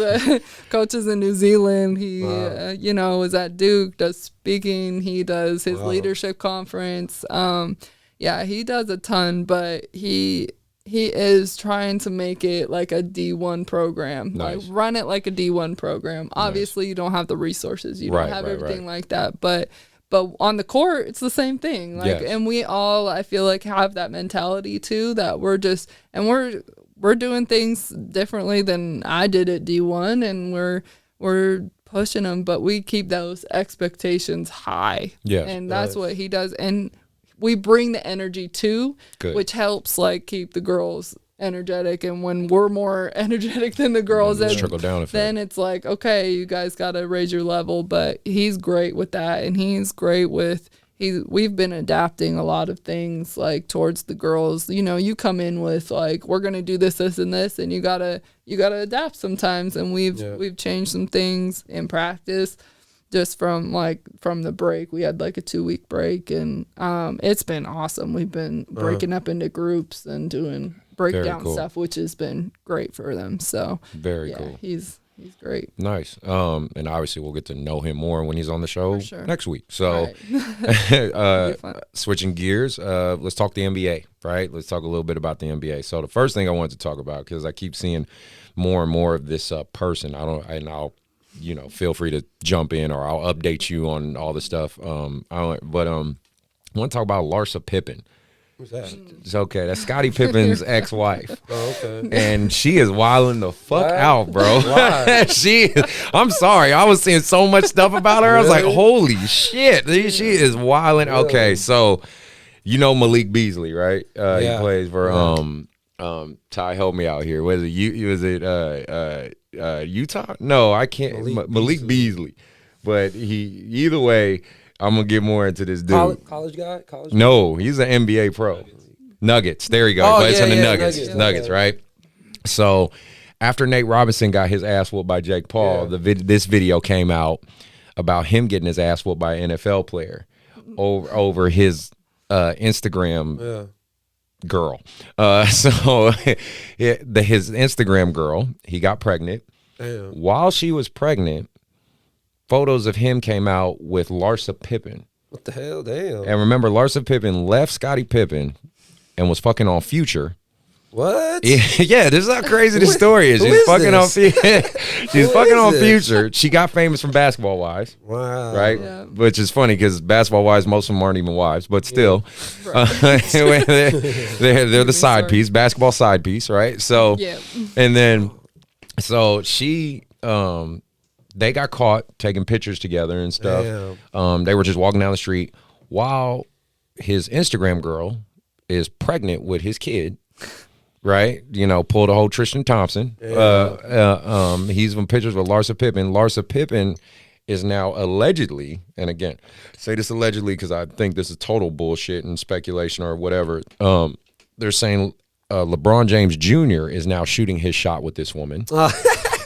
Speaker 3: coaches in New Zealand. He, you know, is at Duke, does speaking. He does his leadership conference. Yeah, he does a ton, but he is trying to make it like a D1 program.
Speaker 1: Nice.
Speaker 3: Like run it like a D1 program. Obviously, you don't have the resources. You don't have everything like that, but on the court, it's the same thing. Like, and we all, I feel like, have that mentality too, that we're just, and we're doing things differently than I did at D1, and we're pushing them, but we keep those expectations high.
Speaker 1: Yeah.
Speaker 3: And that's what he does. And we bring the energy too, which helps like keep the girls energetic. And when we're more energetic than the girls,
Speaker 1: trickle down effect.
Speaker 3: then it's like, okay, you guys got to raise your level. But he's great with that, and he's great with we've been adapting a lot of things like towards the girls. You know, you come in with like, we're gonna do this, and this, and you gotta adapt sometimes. And we've changed some things in practice just from the break. We had like a 2-week break, and it's been awesome. We've been breaking up into groups and doing breakdown stuff, which has been great for them. So
Speaker 1: very cool.
Speaker 3: He's great.
Speaker 1: Nice. And obviously we'll get to know him more when he's on the show next week. So switching gears, let's talk the NBA, right? Let's talk a little bit about the NBA. So the first thing I wanted to talk about, because I keep seeing more and more of this person. I'll you know, feel free to jump in, or I'll update you on all the stuff. I want to talk about Larsa Pippen.
Speaker 2: Who's that?
Speaker 1: It's okay. That's Scottie Pippen's ex-wife.
Speaker 2: Oh, okay.
Speaker 1: And she is wilding the fuck out, bro.
Speaker 2: Why?
Speaker 1: I'm sorry. I was seeing so much stuff about her. I was like, holy shit. She is wilding.
Speaker 2: Really?
Speaker 1: Okay, so you know Malik Beasley, right? He plays for Ty, help me out here. Was it Utah? No, I can't. Malik Beasley. But either way, I'm gonna get more into this dude.
Speaker 2: College guy?
Speaker 1: No, he's an NBA pro. Nuggets. There you go.
Speaker 2: Oh,
Speaker 1: Plays for the
Speaker 2: Nuggets.
Speaker 1: Nuggets, right? So after Nate Robinson got his ass whooped by Jake Paul, this video came out about him getting his ass whooped by an NFL player over his Instagram girl. So his Instagram girl, he got pregnant.
Speaker 2: Damn.
Speaker 1: While she was pregnant, photos of him came out with Larsa Pippen.
Speaker 2: What the hell? Damn.
Speaker 1: And remember, Larsa Pippen left Scottie Pippen and was fucking on Future.
Speaker 2: What?
Speaker 1: Yeah, this is how crazy the story is. She's fucking on Future. She got famous from Basketball Wives.
Speaker 2: Wow.
Speaker 1: Right? Yeah. Which is funny because Basketball Wives, most of them aren't even wives, but still. Yeah. They're the side piece, basketball side piece, right? So, and then, so she, they got caught taking pictures together and stuff. They were just walking down the street while his Instagram girl is pregnant with his kid. Right, you know, pulled a whole Tristan Thompson. He's in pictures with Larsa Pippen. Larsa Pippen is now allegedly, and again, say this allegedly because I think this is total bullshit and speculation or whatever. They're saying LeBron James Jr. is now shooting his shot with this woman.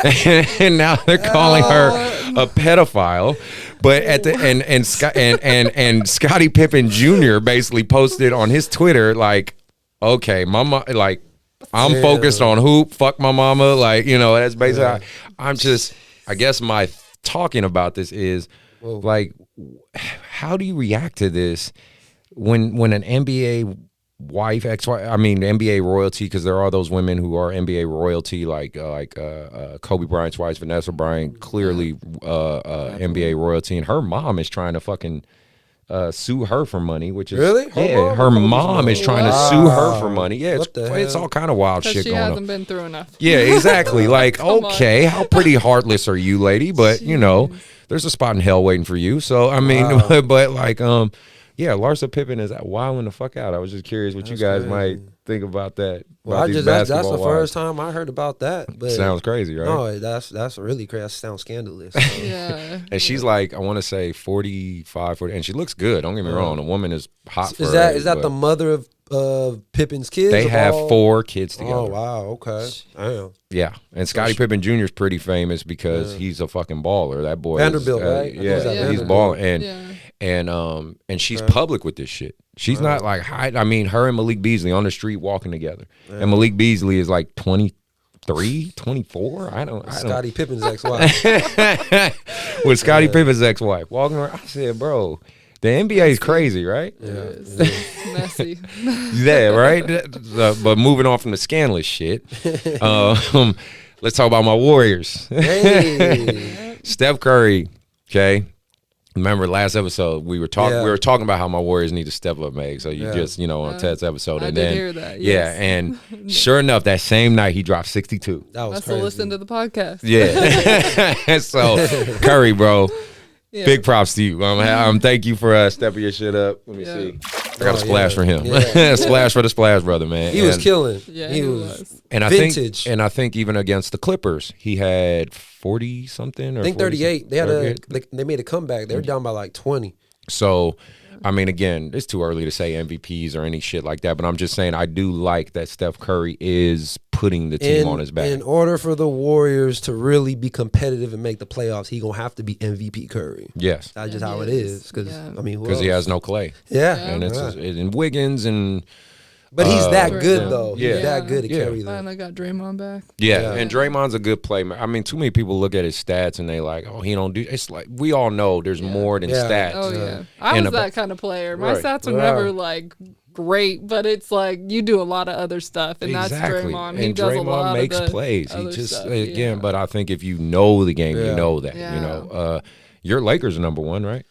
Speaker 1: And now they're calling her a pedophile, but at the and Scottie Pippen Jr. basically posted on his Twitter like, okay, mama, like I'm focused on hoop, fuck my mama, like that's basically. I'm just, I guess my talking about this is like, how do you react to this when an NBA wife, ex-wife, I mean NBA royalty, because there are those women who are NBA royalty, like Kobe Bryant's wife, Vanessa Bryant, clearly NBA royalty, and her mom is trying to fucking sue her for money, which is
Speaker 2: really
Speaker 1: her mom is trying to sue her for money. Yeah, it's all kind of wild shit going on. She
Speaker 3: hasn't been through enough.
Speaker 1: Yeah, exactly. Like, okay, how pretty heartless are you, lady? But there's a spot in hell waiting for you. So I mean, but like, yeah, Larsa Pippen is wilding the fuck out. I was just curious what you guys might think about that.
Speaker 2: Well, that's the first time I heard about that. But
Speaker 1: sounds crazy, right?
Speaker 2: No, that's really crazy. That sounds scandalous.
Speaker 3: Yeah.
Speaker 1: And she's like, I want to say 45, 40, and she looks good. Don't get me wrong. The woman is hot.
Speaker 2: Is that the mother of Pippen's kids?
Speaker 1: They have 4 kids together.
Speaker 2: Oh wow, okay, damn.
Speaker 1: Yeah, and Scottie Pippen Jr. is pretty famous because he's a fucking baller. That boy,
Speaker 2: Vanderbilt,
Speaker 1: is,
Speaker 2: right?
Speaker 1: Yeah, he's balling, and she's public with this shit. She's not like hide. I mean, her and Malik Beasley on the street walking together, and Malik Beasley is like 23, 24. I don't.
Speaker 2: Scottie Pippen's ex-wife.
Speaker 1: With Scottie Pippen's ex-wife walking around. I said, bro. The NBA is crazy, right?
Speaker 3: Yeah. It's messy.
Speaker 1: Yeah, right? But moving on from the scandalous shit, let's talk about my Warriors.
Speaker 2: Hey.
Speaker 1: Steph Curry, okay? Remember last episode we were talking about how my Warriors need to step up, Meg. So you just, on Ted's episode.
Speaker 3: I
Speaker 1: and
Speaker 3: did
Speaker 1: then
Speaker 3: hear that, yes.
Speaker 1: Yeah, and sure enough, that same night he dropped 62.
Speaker 2: That was
Speaker 3: Must
Speaker 2: crazy.
Speaker 3: have listened to the podcast.
Speaker 1: Yeah. So Curry, bro.
Speaker 3: Yeah.
Speaker 1: Big props to you. Thank you for stepping your shit up. Let me see. I got a splash for him.
Speaker 2: Yeah.
Speaker 1: Splash for the splash, brother, man.
Speaker 2: He was killing.
Speaker 3: Yeah, he was.
Speaker 1: And
Speaker 2: vintage.
Speaker 1: I think even against the Clippers, he had 40 something. Or
Speaker 2: I think 38. They made a comeback. They were down by like 20.
Speaker 1: So, I mean, again, it's too early to say MVPs or any shit like that. But I'm just saying I do like that Steph Curry is putting the team on his back.
Speaker 2: In order for the Warriors to really be competitive and make the playoffs, he gonna have to be MVP Curry.
Speaker 1: Yes,
Speaker 2: that's just how it is. Because I mean,
Speaker 1: because he has no Clay.
Speaker 2: Yeah,
Speaker 1: and it's in Wiggins and.
Speaker 2: But he's that good though.
Speaker 1: Yeah.
Speaker 2: He's that good to carry them.
Speaker 3: Finally got Draymond back.
Speaker 1: Yeah, and Draymond's a good player. I mean, too many people look at his stats and they like, oh, he don't do. It's like we all know there's more than stats.
Speaker 3: Oh yeah, I was that kind of player. My stats were never like great, but it's like you do a lot of other stuff, and that's Draymond. He does a lot
Speaker 1: makes
Speaker 3: of the
Speaker 1: plays. He just
Speaker 3: stuff,
Speaker 1: but I think if you know the game, you know that. Your Lakers are number 1, right?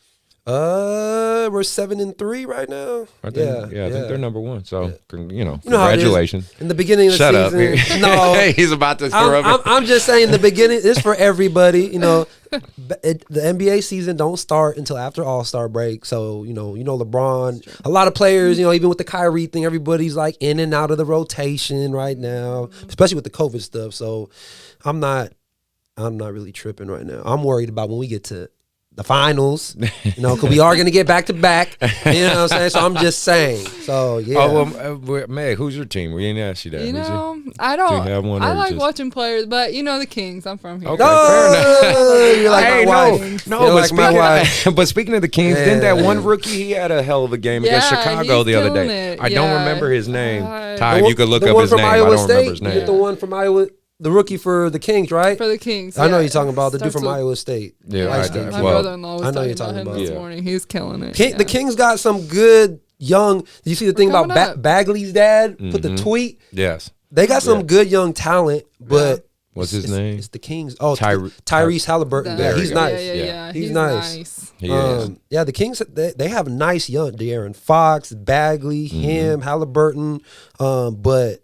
Speaker 2: We're 7-3 right now.
Speaker 1: I think they're number 1. So
Speaker 2: congratulations. In the beginning of
Speaker 1: the
Speaker 2: season, no,
Speaker 1: he's about to throw up.
Speaker 2: I'm just saying the beginning is for everybody. The NBA season don't start until after All-Star break. So LeBron, a lot of players, even with the Kyrie thing, everybody's like in and out of the rotation right now, especially with the COVID stuff. So I'm not really tripping right now. I'm worried about when we get to the finals, because we are going to get back to back. You know what I'm saying? So I'm just saying. So yeah.
Speaker 1: Oh well, Meg, who's your team? We didn't ask you that.
Speaker 3: I don't.
Speaker 1: Do you have one,
Speaker 3: I like watching players, but the Kings. I'm from here.
Speaker 1: Okay, fair enough.
Speaker 2: You're like my wife.
Speaker 1: But speaking of the Kings, didn't that one rookie? He had a hell of a game against Chicago the other day. I don't remember his name. Ty, if you could look up his name. I don't remember his name.
Speaker 2: The one from Iowa. The rookie for the Kings, right?
Speaker 3: For the Kings.
Speaker 2: I know you're talking about the dude from Iowa State.
Speaker 1: Yeah,
Speaker 3: my brother-in-law was talking about him this morning. He's killing it.
Speaker 2: The Kings got some good young. Did you see the thing about Bagley's dad? Put the tweet.
Speaker 1: Yes.
Speaker 2: They got some good young talent, but
Speaker 1: what's his name?
Speaker 2: It's the Kings. Oh, Tyrese Halliburton. Yeah, he's nice.
Speaker 3: Yeah,
Speaker 2: he's nice.
Speaker 1: He is.
Speaker 2: The Kings. They have nice young De'Aaron Fox, Bagley, him, Halliburton, but.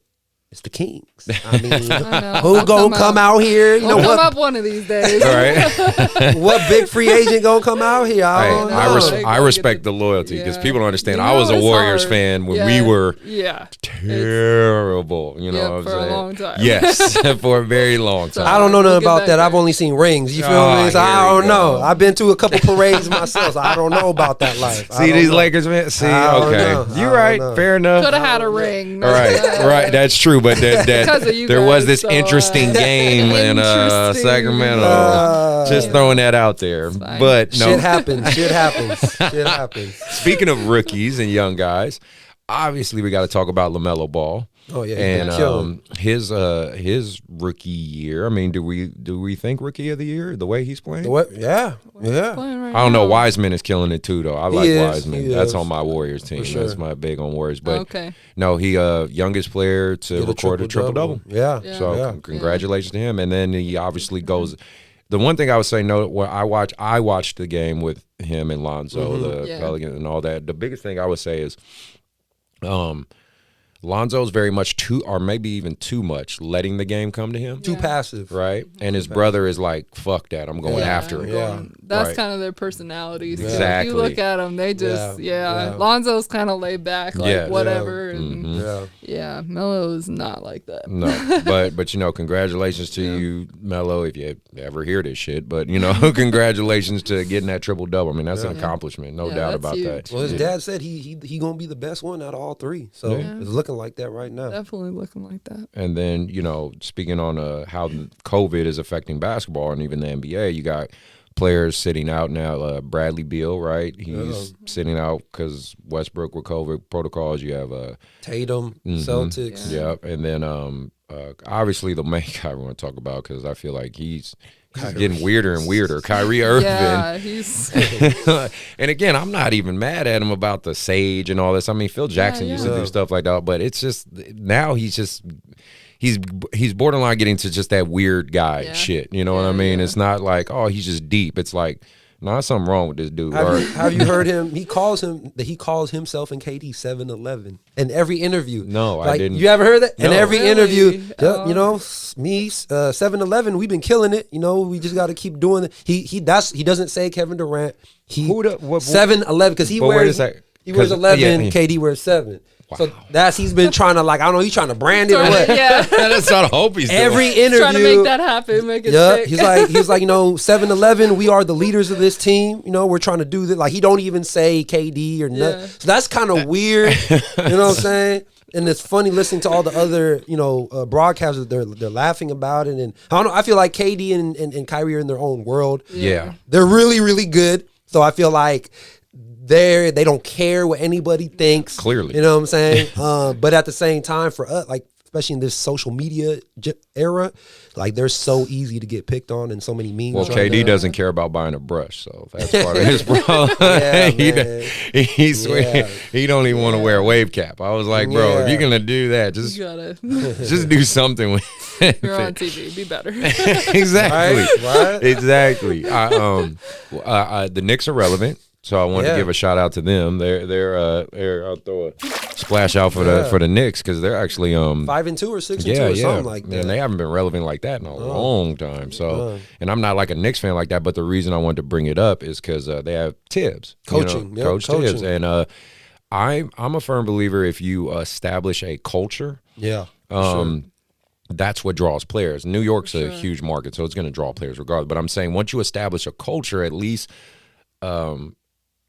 Speaker 2: It's the Kings. I mean,
Speaker 3: know.
Speaker 2: who gonna come out here? You know
Speaker 3: We'll come
Speaker 2: what?
Speaker 3: up one of these days.
Speaker 1: All right.
Speaker 2: What big free agent gonna come out here? I
Speaker 1: Hey,
Speaker 2: don't know.
Speaker 1: I respect the loyalty because
Speaker 3: Yeah.
Speaker 1: people don't understand.
Speaker 3: You
Speaker 1: I was
Speaker 3: know
Speaker 1: a
Speaker 3: it's
Speaker 1: Warriors
Speaker 3: hard.
Speaker 1: fan when
Speaker 3: Yeah.
Speaker 1: we were
Speaker 3: Yeah.
Speaker 1: terrible. You know
Speaker 3: Yeah,
Speaker 1: what I'm
Speaker 3: for a
Speaker 1: saying?
Speaker 3: long time.
Speaker 1: Yes, for a very long time.
Speaker 2: I don't know
Speaker 3: We'll
Speaker 2: nothing
Speaker 3: get
Speaker 2: about
Speaker 3: back
Speaker 2: that.
Speaker 3: there.
Speaker 2: I've only seen rings. You feel
Speaker 1: Oh,
Speaker 2: me? So
Speaker 1: here
Speaker 2: I
Speaker 1: we
Speaker 2: don't know.
Speaker 1: go.
Speaker 2: I've been to a couple parades myself, so I don't know about that life. I
Speaker 1: See
Speaker 2: don't
Speaker 1: these
Speaker 2: know.
Speaker 1: Lakers, man. See,
Speaker 2: I don't
Speaker 1: okay,
Speaker 2: know.
Speaker 1: you're
Speaker 2: I
Speaker 1: right.
Speaker 2: don't know.
Speaker 1: Fair enough.
Speaker 3: Could have had a ring.
Speaker 1: All right, right. That's true, but that
Speaker 3: Because of you
Speaker 1: there was
Speaker 3: guys,
Speaker 1: this
Speaker 3: so,
Speaker 1: interesting game in
Speaker 3: interesting.
Speaker 1: Sacramento. Just throwing that out there,
Speaker 3: fine.
Speaker 1: but no.
Speaker 2: Shit happens. Shit happens. Shit happens.
Speaker 1: Speaking of rookies and young guys, obviously we got to talk about LaMelo Ball.
Speaker 2: Oh yeah,
Speaker 1: And
Speaker 2: killed.
Speaker 1: his rookie year. I mean, do we think rookie of the year the way he's playing?
Speaker 2: What? Yeah, yeah.
Speaker 3: Playing right
Speaker 1: I don't know.
Speaker 3: now.
Speaker 1: Wiseman is killing it too, though. I like
Speaker 2: is,
Speaker 1: Wiseman.
Speaker 2: he
Speaker 1: That's
Speaker 2: is.
Speaker 1: on my Warriors team.
Speaker 2: sure.
Speaker 1: That's my big on Warriors. But
Speaker 3: Okay.
Speaker 1: no, he youngest player to
Speaker 2: Get
Speaker 1: record a triple double.
Speaker 2: Yeah.
Speaker 3: Yeah.
Speaker 1: So
Speaker 2: Yeah.
Speaker 1: congratulations to him. And then he obviously goes. The one thing I would say, no, when I watched the game with him and Lonzo, the
Speaker 3: Yeah.
Speaker 1: Pelicans and all that. The biggest thing I would say is, Lonzo's very much or maybe even too much, letting the game come to him.
Speaker 2: Too passive.
Speaker 1: Right? And his brother is like, fuck that, I'm going after it.
Speaker 2: Yeah.
Speaker 3: That's
Speaker 1: Right.
Speaker 3: kind of their personalities.
Speaker 1: Exactly.
Speaker 3: If you look at them, they just,
Speaker 2: Yeah.
Speaker 3: Lonzo's kind of laid back, like
Speaker 1: Yeah.
Speaker 3: whatever. And
Speaker 2: Yeah.
Speaker 3: yeah, Melo's not like that.
Speaker 1: No, but congratulations to you, Melo, if you ever hear this shit. But congratulations to getting that triple double. I mean, that's an accomplishment, no
Speaker 3: Yeah,
Speaker 1: doubt
Speaker 3: that's
Speaker 1: about
Speaker 3: huge.
Speaker 1: that.
Speaker 2: Well, his
Speaker 1: Yeah.
Speaker 2: dad said he gonna be the best one out of all three. So it's looking like that right now.
Speaker 3: Definitely looking like that.
Speaker 1: And then speaking on how COVID is affecting basketball and even the NBA, you got players sitting out now. Bradley Beal, right? He's sitting out because Westbrook with COVID protocols. You have
Speaker 2: Tatum, Celtics.
Speaker 1: yeah, and then obviously the main guy we want to talk about because I feel like he's getting weirder and weirder. Kyrie Irving.
Speaker 3: Yeah, he's
Speaker 1: And again, I'm not even mad at him about the sage and all this. I mean, Phil Jackson used to do stuff like that, but it's just now he's borderline getting to just that weird guy shit. You know what I mean?
Speaker 3: yeah.
Speaker 1: It's not like, oh, he's just deep. It's like, no, there's something wrong with this dude.
Speaker 2: Have you heard him? He calls himself and KD 7-Eleven in every interview.
Speaker 1: No, I didn't.
Speaker 2: You ever heard that? In
Speaker 1: No.
Speaker 2: every
Speaker 3: Really?
Speaker 2: interview,
Speaker 3: Oh.
Speaker 2: me 7-Eleven, we've been killing it. We just got to keep doing it. He doesn't say Kevin Durant.
Speaker 1: Who the- what-
Speaker 2: 7-Eleven because he
Speaker 1: But where
Speaker 2: wears
Speaker 1: does that-
Speaker 2: he wears
Speaker 1: 'cause-
Speaker 2: 11.
Speaker 1: yeah.
Speaker 2: KD wears 7. So
Speaker 1: Wow.
Speaker 2: he's been trying to I don't know. He's trying to brand it or what?
Speaker 3: yeah.
Speaker 1: That's what I hope he's doing.
Speaker 2: Every interview,
Speaker 3: Trying to make that happen, make it
Speaker 2: yeah,
Speaker 3: stick.
Speaker 2: he's like 7-Eleven, we are the leaders of this team. We're trying to do this. Like he don't even say KD or nothing.
Speaker 3: Yeah.
Speaker 2: So that's kind of weird. You know what I'm saying? And it's funny listening to all the other, broadcasters. They're laughing about it. And I don't know. I feel like KD and Kyrie are in their own world.
Speaker 1: Yeah.
Speaker 2: They're really, really good. So I feel like they don't care what anybody thinks.
Speaker 1: Clearly.
Speaker 2: You know what I'm saying? But at the same time, for us, especially in this social media era, they're so easy to get picked on and so many memes.
Speaker 1: Well,
Speaker 2: right
Speaker 1: KD
Speaker 2: now.
Speaker 1: doesn't care about buying a brush, so that's part of his problem.
Speaker 2: Yeah,
Speaker 1: he,
Speaker 2: man.
Speaker 1: he, he don't even want to wear a wave cap. I was like, bro, if
Speaker 2: Yeah.
Speaker 1: you're gonna do that, just
Speaker 3: You gotta.
Speaker 1: just do something with it.
Speaker 3: You're on TV. Be better.
Speaker 1: Exactly,
Speaker 2: Right?
Speaker 1: exactly. The Knicks are relevant, so I want to
Speaker 2: Yeah.
Speaker 1: give a shout out to them. They're I'll throw a splash out for the Knicks because they're actually
Speaker 2: 5-2 or 6-2 or something like that.
Speaker 1: And they haven't been relevant like that in a long time. So, and I'm not like a Knicks fan like that, but the reason I wanted to bring it up is because they have Tibbs,
Speaker 2: Coaching, yep,
Speaker 1: Coach
Speaker 2: coaching.
Speaker 1: Tibbs, and I'm a firm believer if you establish a culture,
Speaker 2: Yeah.
Speaker 1: that's what draws players. New York's a huge market, so it's going to draw players regardless. But I'm saying once you establish a culture, at least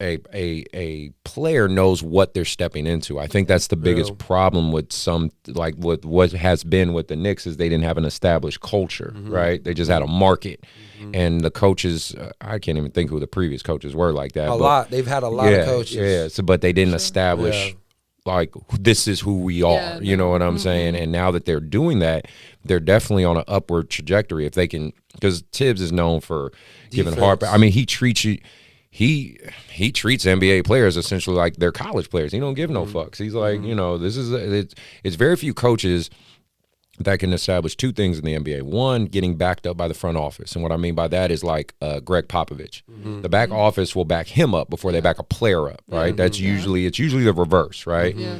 Speaker 1: a player knows what they're stepping into. I think that's the biggest problem with with what has been with the Knicks is they didn't have an established culture, right? They just had a market, and the coaches, I can't even think who the previous coaches were like that.
Speaker 2: They've had a lot of coaches.
Speaker 1: Yeah, so, but they didn't establish like this is who we are.
Speaker 3: Yeah,
Speaker 1: you know what I'm saying? And now that they're doing that, they're definitely on an upward trajectory. If they can, because Tibbs is known for giving hard. I mean, he treats you. He treats NBA players essentially like they're college players. He don't give no fucks. He's like, this is it's very few coaches that can establish two things in the NBA. One, getting backed up by the front office. And what I mean by that is like Greg Popovich. The back office will back him up before they back a player up, right? That's usually the reverse, right?
Speaker 3: Yeah.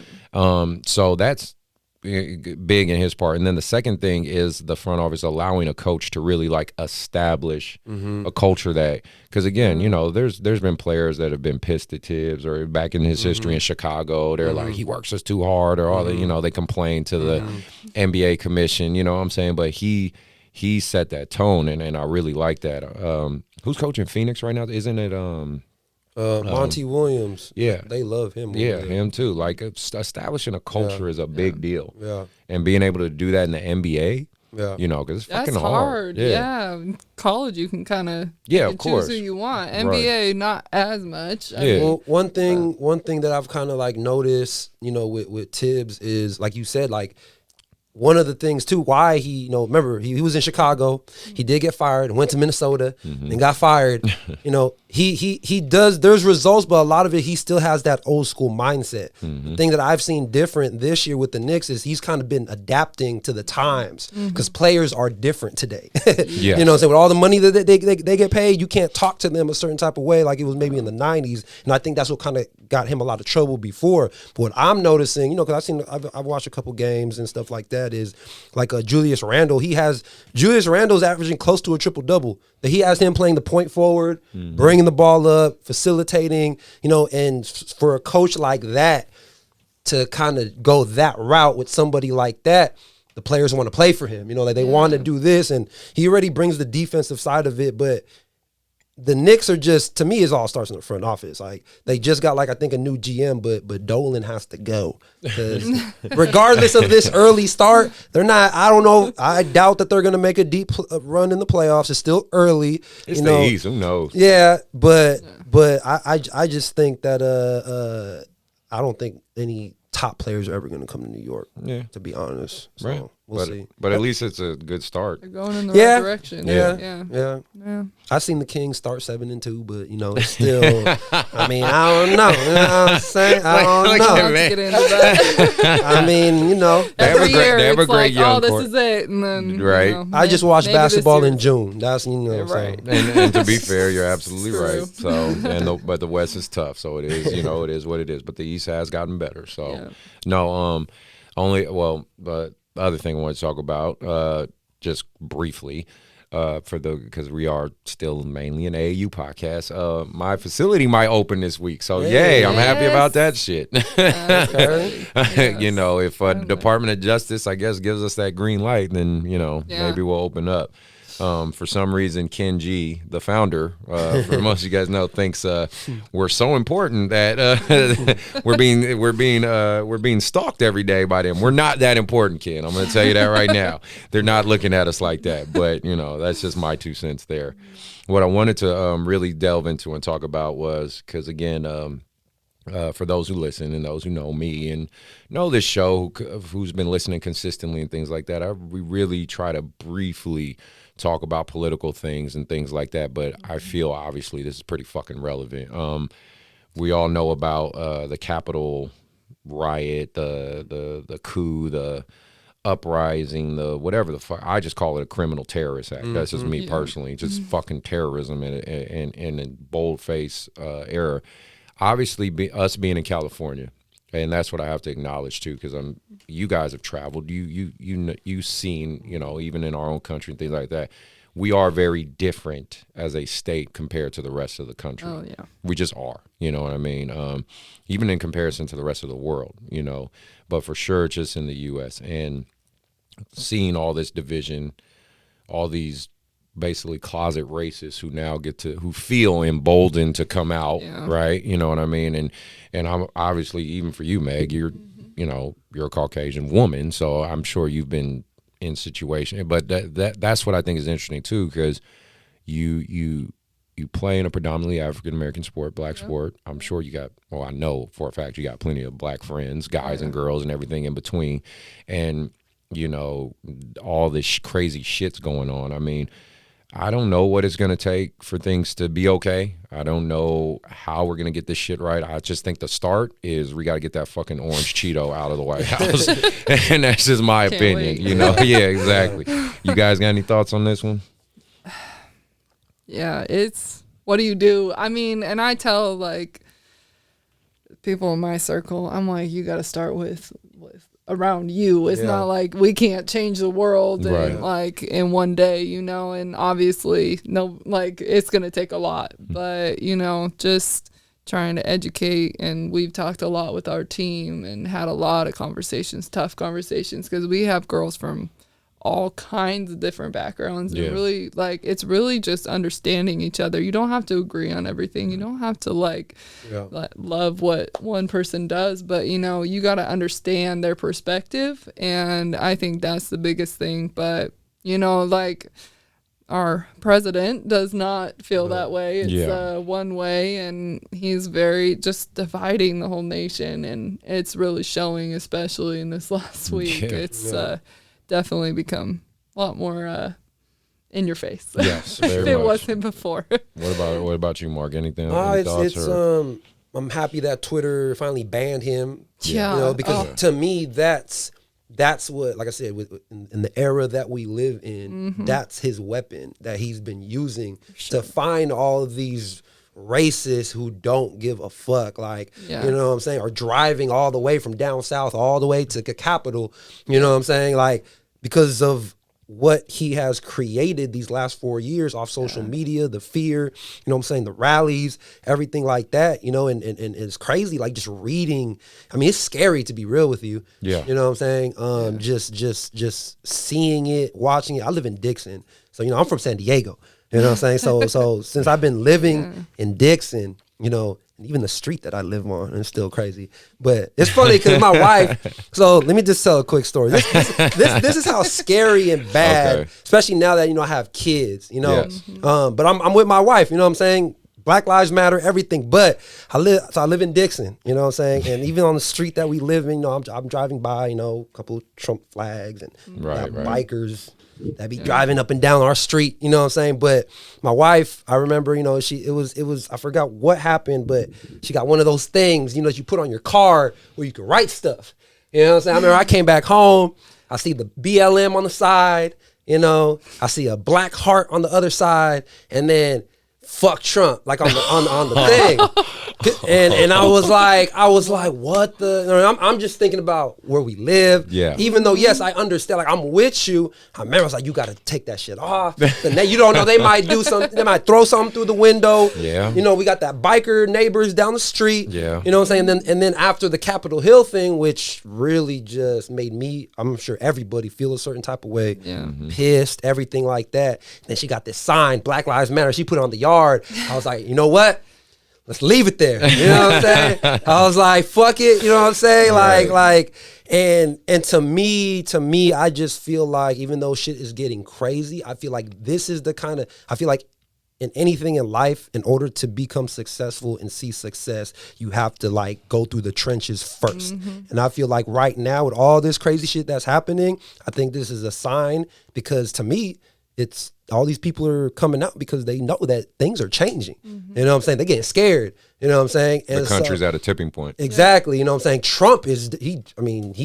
Speaker 1: So that's big in his part. And then the second thing is the front office allowing a coach to really like establish a culture that, because again, you know, there's been players that have been pissed at Tibbs, or back in his history in Chicago, they're like, he works us too hard, or all the, you know, they complain to the NBA commission, you know what I'm saying? But he set that tone, and I really like that. Who's coaching Phoenix right now? Isn't it
Speaker 2: Monty Williams?
Speaker 1: Yeah,
Speaker 2: they love him.
Speaker 1: Yeah, him too. Like establishing a culture is a big deal.
Speaker 2: Yeah,
Speaker 1: and being able to do that in the NBA.
Speaker 2: Yeah,
Speaker 1: you know, because it's
Speaker 3: that's
Speaker 1: fucking hard.
Speaker 3: Yeah. College, you can kind of
Speaker 1: of course
Speaker 3: choose who you want. NBA, not as much.
Speaker 1: I mean,
Speaker 2: well, one thing that I've kind of like noticed, you know, with Tibbs is, like you said, like, one of the things too why he, you know, remember he was in Chicago, he did get fired and went to Minnesota and got fired. You know, he does, there's results, but a lot of it, he still has that old school mindset. The thing that I've seen different this year with the Knicks is he's kind of been adapting to the times, because players are different today. You know what I'm saying? With all the money that they get paid, you can't talk to them a certain type of way like it was maybe in the 90s. And I think that's what kind of got him a lot of trouble before. But what I'm noticing, you know, because I've watched a couple games and stuff like that, is like Julius Randle. Julius Randle's averaging close to a triple-double. That he has him playing the point forward, bringing the ball up, facilitating, you know, and for a coach like that to kind of go that route with somebody like that, the players want to play for him. You know, like they want to do this, and he already brings the defensive side of it, but the Knicks are just, to me, it all starts in the front office. Like, they just got, like, I think a new GM, but Dolan has to go. Because regardless of this early start, they're not, I don't know, I doubt that they're going to make a deep run in the playoffs. It's still early.
Speaker 1: It's
Speaker 2: you know,
Speaker 1: the East, who knows?
Speaker 2: Yeah, but I just think that I don't think any top players are ever going to come to New York, to be honest. So
Speaker 1: right.
Speaker 2: We'll see.
Speaker 1: But at least it's a good start.
Speaker 3: They're going in the right direction.
Speaker 2: Yeah. I've seen the Kings start 7-2, but you know, it's still. I mean, I don't know. You know what I'm saying? I don't know.
Speaker 3: Get into that.
Speaker 2: I mean, you know,
Speaker 3: every year
Speaker 1: they have a
Speaker 3: it's
Speaker 1: great
Speaker 3: like,
Speaker 1: young
Speaker 3: this is it, and then
Speaker 1: right.
Speaker 3: You know,
Speaker 2: I just watched
Speaker 3: maybe
Speaker 2: basketball in June. That's, you know,
Speaker 3: right.
Speaker 1: And to be fair, you're absolutely
Speaker 3: True.
Speaker 1: right. So, but the West is tough, so it is. You know, it is what it is. But the East has gotten better. So, but the other thing I want to talk about, just briefly, because we are still mainly an AAU podcast. My facility might open this week, so yay! I'm happy about that shit. You know, if Department of Justice, I guess, gives us that green light, then you know maybe we'll open up. For some reason, Ken G, the founder, for most of you guys know, thinks we're so important that we're being stalked every day by them. We're not that important, Ken. I'm going to tell you that right now. They're not looking at us like that. But you know, that's just my 2 cents there. What I wanted to really delve into and talk about was, because again, for those who listen and those who know me and know this show, who's been listening consistently and things like that, we really try to briefly talk about political things and things like that, but I feel obviously this is pretty fucking relevant. We all know about the Capitol riot, the coup, the uprising, the whatever the fuck. I just call it a criminal terrorist act. That's just me personally. Just fucking terrorism in a bold-face era. Obviously, us being in California, and that's what I have to acknowledge too, because you guys have traveled, you've seen, you know, even in our own country and things like that. We are very different as a state compared to the rest of the country.
Speaker 3: Oh yeah,
Speaker 1: we just are. You know what I mean? Even in comparison to the rest of the world, you know. But for sure, just in the U.S. and seeing all this division, all these basically closet racists who feel emboldened to come out, right? You know what I mean? And I'm obviously, even for you, Meg, you're a Caucasian woman, so I'm sure you've been in situations. But that's what I think is interesting too, because you play in a predominantly African American sport, black sport. I'm sure I know for a fact you got plenty of black friends, guys and girls, and everything in between, and you know all this crazy shit's going on. I mean, I don't know what it's going to take for things to be okay. I don't know how we're going to get this shit right. I just think the start is we got to get that fucking orange Cheeto out of the White House. And that's just my opinion,
Speaker 3: wait.
Speaker 1: you know? Yeah, exactly. You guys got any thoughts on this one?
Speaker 3: Yeah, what do you do? I mean, and I tell like people in my circle, I'm like, you got to start with around you. It's not like we can't change the world and like in one day, you know, and obviously it's going to take a lot, but you know, just trying to educate. And we've talked a lot with our team and had a lot of conversations, tough conversations, because we have girls from all kinds of different backgrounds and really like it's really just understanding each other. You don't have to agree on everything. You don't have to love what one person does, but you know, you got to understand their perspective, and I think that's the biggest thing. But you know, like our president does not feel that way. It's one way, and he's very just dividing the whole nation, and it's really showing, especially in this last week. It's definitely become a lot more in your face.
Speaker 1: Yes, very
Speaker 3: if it wasn't before.
Speaker 1: What about you, Mark? Any thoughts?
Speaker 2: I'm happy that Twitter finally banned him.
Speaker 3: Yeah,
Speaker 2: you know, because to me that's what, like I said, in the era that we live in, that's his weapon that he's been using to find all of these racists who don't give a fuck, like, you know what I'm saying, are driving all the way from down south all the way to the capital, you know what I'm saying, like, because of what he has created these last 4 years off social media, the fear, you know what I'm saying, the rallies, everything like that, you know, and it's crazy, like, just reading, I mean, it's scary to be real with you, you know what I'm saying, just seeing it, watching it. I live in Dixon, so, you know, I'm from San Diego, you know what I'm saying, so since I've been living in Dixon, you know, and even the street that I live on, it's still crazy. But it's funny because my wife, so let me just tell a quick story. This is how scary and bad, especially now that, you know, I have kids, you know. But I'm with my wife, you know what I'm saying? Black Lives Matter, everything. But I live in Dixon, you know what I'm saying? And even on the street that we live in, you know, I'm driving by, you know, a couple of Trump flags and bikers that be driving up and down our street, you know what I'm saying? But my wife, I remember, you know, it was I forgot what happened, but she got one of those things, you know, that you put on your car where you can write stuff. You know what I'm saying? I remember I came back home, I see the BLM on the side, you know, I see a black heart on the other side, and then fuck Trump, like on the thing. And I was like, what the? I'm just thinking about where we live. Yeah. Even though, yes, I understand. Like, I'm with you. I remember I was like, you got to take that shit off. And then you don't know, they might do something. They might throw something through the window. Yeah. You know, we got that biker neighbors down the street. Yeah. You know what I'm saying? And then after the Capitol Hill thing, which really just made me, I'm sure everybody feel a certain type of way. Yeah. Pissed, everything like that. And then she got this sign, Black Lives Matter. She put it on the yard. I was like, you know what? Let's leave it there. You know what I'm saying? I was like, fuck it. You know what I'm saying? Like, and to me, I just feel like, even though shit is getting crazy, I feel like this is the kind of, I feel like in anything in life, in order to become successful and see success, you have to like go through the trenches first. And I feel like right now with all this crazy shit that's happening, I think this is a sign, because to me, it's all these people are coming out because they know that things are changing. You know what I'm saying? They're getting scared. You know what I'm saying? And
Speaker 1: the country's at a tipping point.
Speaker 2: Exactly. You know what I'm saying? Trump he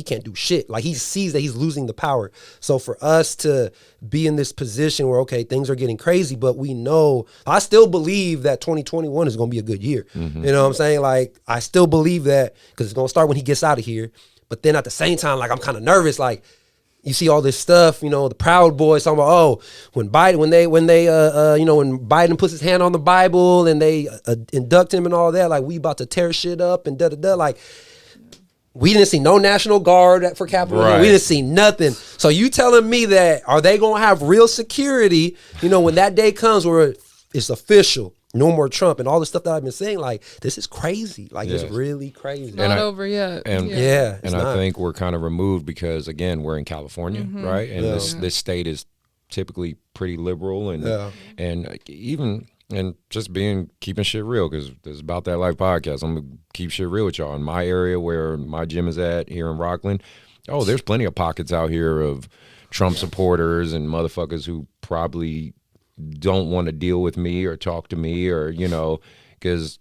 Speaker 2: can't do shit. Like, he sees that he's losing the power. So for us to be in this position where, okay, things are getting crazy, but we know, I still believe that 2021 is going to be a good year. You know what I'm saying? Like, I still believe that, because it's going to start when he gets out of here. But then at the same time, like, I'm kind of nervous. Like, you see all this stuff, you know, the Proud Boys talking about, when Biden puts his hand on the Bible and they induct him and all that, like, we about to tear shit up and da-da-da. Like, we didn't see no National Guard for Capitol. Right. We didn't see nothing. So you telling me that, are they going to have real security, you know, when that day comes where it's official? No more Trump and all the stuff that I've been saying. Like, this is crazy. Like, it's really crazy.
Speaker 3: It's not over yet.
Speaker 1: And I think we're kind of removed because, again, we're in California, right? And this state is typically pretty liberal, and even just keeping shit real, because this is About That Life podcast. I'm gonna keep shit real with y'all. In my area where my gym is at here in Rockland, there's plenty of pockets out here of Trump supporters and motherfuckers who probably don't want to deal with me or talk to me, or, you know, because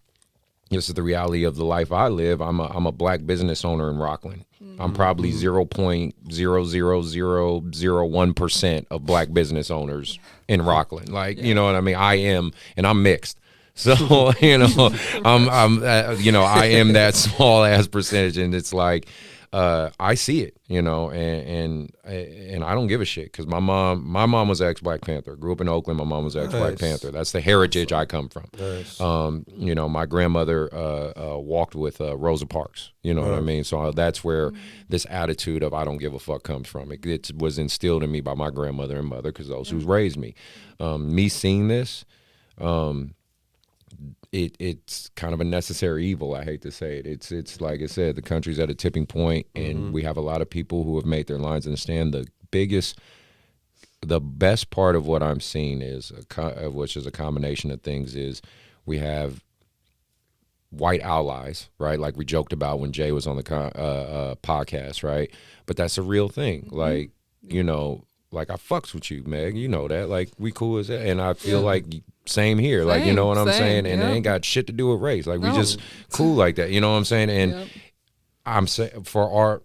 Speaker 1: this is the reality of the life I live. I'm a black business owner in Rockland. I'm probably 0.00001% of black business owners in Rockland. Like, you know what I mean? I am, and I'm mixed. So, you know, I am that small ass percentage, and it's like, I see it, you know, and I don't give a shit because my mom was ex-Black Panther. Grew up in Oakland. My mom was ex-Black Panther. That's the heritage I come from.
Speaker 2: Nice.
Speaker 1: You know, my grandmother walked with Rosa Parks. You know what I mean? So that's where this attitude of I don't give a fuck comes from. It was instilled in me by my grandmother and mother because those who raised me. Me seeing this. It's kind of a necessary evil. I hate to say it. It's like I said, the country's at a tipping point, and we have a lot of people who have made their lines understand. The best part of what I'm seeing is, which is a combination of things, is we have white allies, right? Like we joked about when Jay was on the podcast, right? But that's a real thing. Like, you know, like I fucks with you, Meg. You know that. Like we cool as that, and I feel like. Same here, like, you know what I'm saying? And it ain't got shit to do with race. Like, we just cool like that, you know what I'm saying? And I'm saying for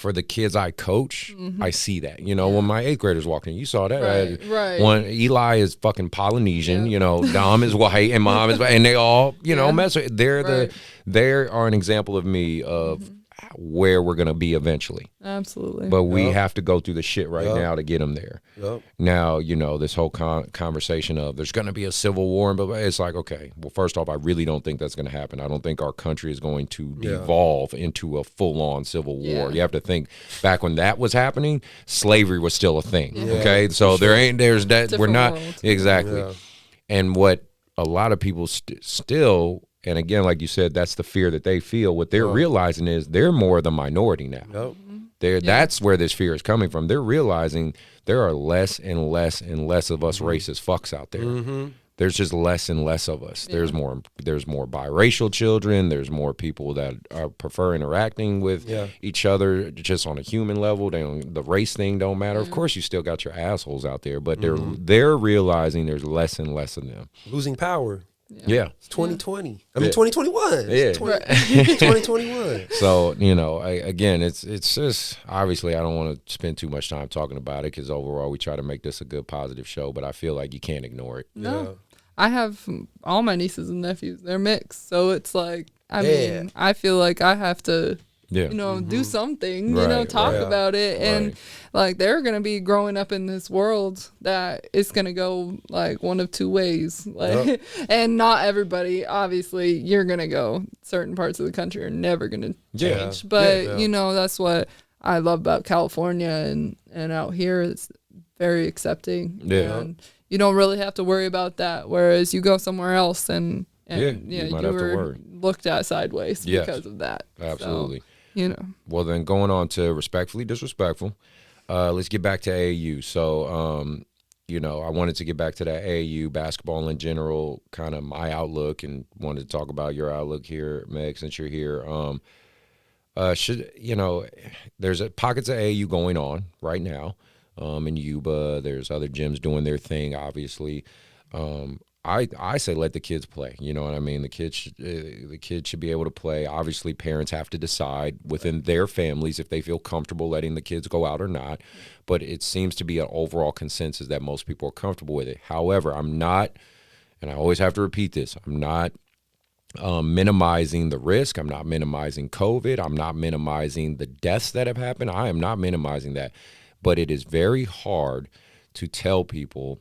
Speaker 1: the kids I coach, I see that. You know, when my 8th graders walked in, you saw that.
Speaker 3: Right.
Speaker 1: One, Eli is fucking Polynesian, you know, Dom is white and Mom is white, and they all, you know, mess with it. They are an example of me of where we're going to be eventually.
Speaker 3: Absolutely.
Speaker 1: But we have to go through the shit right now to get them there. Now, you know, this whole conversation of there's going to be a civil war, but it's like, okay, well, first off, I really don't think that's going to happen. I don't think our country is going to devolve into a full-on civil war. You have to think back when that was happening, slavery was still a thing. Okay, so there's that.
Speaker 3: Different
Speaker 1: we're not
Speaker 3: world.
Speaker 1: exactly. And what a lot of people still. And again, like you said, that's the fear that they feel. What they're realizing is they're more the minority now. That's where this fear is coming from. They're realizing there are less and less and less of us racist fucks out there. There's just less and less of us. There's more biracial children. There's more people that prefer interacting with each other just on a human level. The race thing don't matter. Of course, you still got your assholes out there, but they're realizing there's less and less of them.
Speaker 2: Losing power.
Speaker 1: Yeah.
Speaker 2: It's 2020. I mean, 2021.
Speaker 1: Yeah.
Speaker 2: 2021.
Speaker 1: So, you know, again, it's just, obviously, I don't want to spend too much time talking about it because overall we try to make this a good, positive show, but I feel like you can't ignore it.
Speaker 3: No. I have all my nieces and nephews. They're mixed. So it's like, I mean, I feel like I have to, you know, do something, you know, talk about it. And like, they're going to be growing up in this world that is going to go like one of two ways. Like, and not everybody, obviously, you're going to go, certain parts of the country are never going to change. But, you know, that's what I love about California and out here. It's very accepting. And you don't really have to worry about that. Whereas you go somewhere else and you were looked at sideways because of that.
Speaker 1: Absolutely.
Speaker 3: So, you know.
Speaker 1: Well, then going on to respectfully disrespectful, let's get back to AAU. So, you know, I wanted to get back to that AAU basketball in general, kind of my outlook, and wanted to talk about your outlook here, Meg, since you're here. You know, there's pockets of AAU going on right now. In Yuba, there's other gyms doing their thing, obviously. I say let the kids play. You know what I mean? The kids should be able to play. Obviously, parents have to decide within their families if they feel comfortable letting the kids go out or not. But it seems to be an overall consensus that most people are comfortable with it. However, I'm not, and I always have to repeat this, I'm not minimizing the risk. I'm not minimizing COVID. I'm not minimizing the deaths that have happened. I am not minimizing that. But it is very hard to tell people,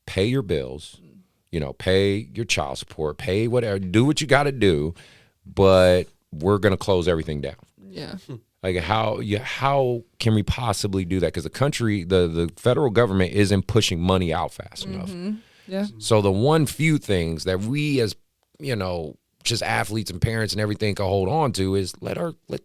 Speaker 1: pay your bills, you know, pay your child support, pay whatever, do what you got to do, but we're going to close everything down.
Speaker 3: Yeah.
Speaker 1: Like how can we possibly do that? Because the country, the federal government isn't pushing money out fast enough.
Speaker 3: Yeah.
Speaker 1: So the one few things that we as, you know, just athletes and parents and everything can hold on to is let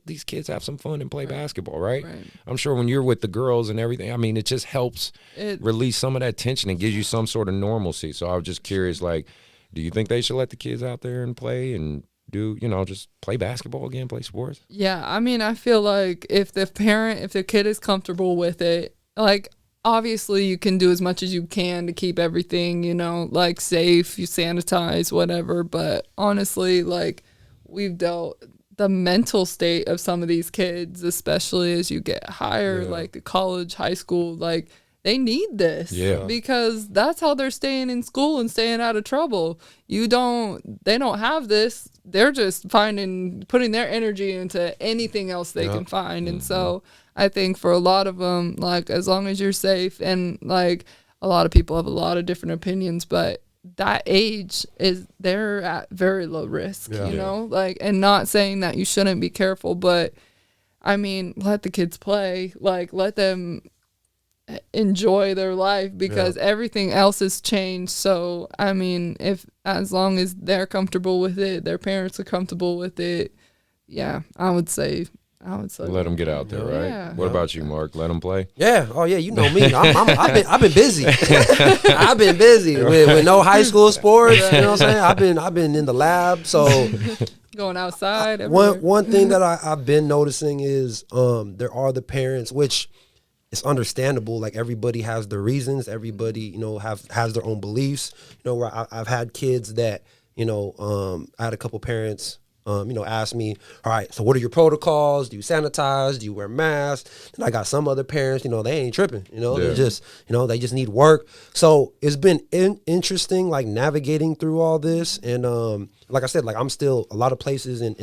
Speaker 1: these kids have some fun and play basketball, right? I'm sure when you're with the girls and everything, I mean, it just helps release some of that tension and gives you some sort of normalcy. So I was just curious, like, do you think they should let the kids out there and play and do, you know, just play basketball again, play sports?
Speaker 3: Yeah, I mean, I feel like if the kid is comfortable with it, like, obviously you can do as much as you can to keep everything, you know, like safe, you sanitize, whatever. But honestly, like, we've dealt the mental state of some of these kids, especially as you get higher, like the college, high school, like they need this because that's how they're staying in school and staying out of trouble. They don't have this. They're just putting their energy into anything else they can find. And so I think for a lot of them, like, as long as you're safe, and like a lot of people have a lot of different opinions, but that age they're at very low risk, you know, like, and not saying that you shouldn't be careful, but I mean, let the kids play, like, let them enjoy their life, because everything else has changed. So I mean, as long as they're comfortable with it, their parents are comfortable with it, I would say
Speaker 1: let them get out there, right? Yeah. What about you, Mark? Let them play?
Speaker 2: Yeah. Oh yeah, you know me. I've been busy. I've been busy with no high school sports. You know what I'm saying? I've been in the lab. So
Speaker 3: going outside.
Speaker 2: One thing that I've been noticing is there are the parents, which it's understandable. Like, everybody has their reasons. Everybody, you know, has their own beliefs. You know, where I've had kids that, you know, I had a couple parents, you know, ask me, all right, so what are your protocols? Do you sanitize? Do you wear masks? And I got some other parents, you know, they ain't tripping. You know, they just, you know, they just need work. So it's been interesting, like, navigating through all this. And like I said, like, I'm still, a lot of places in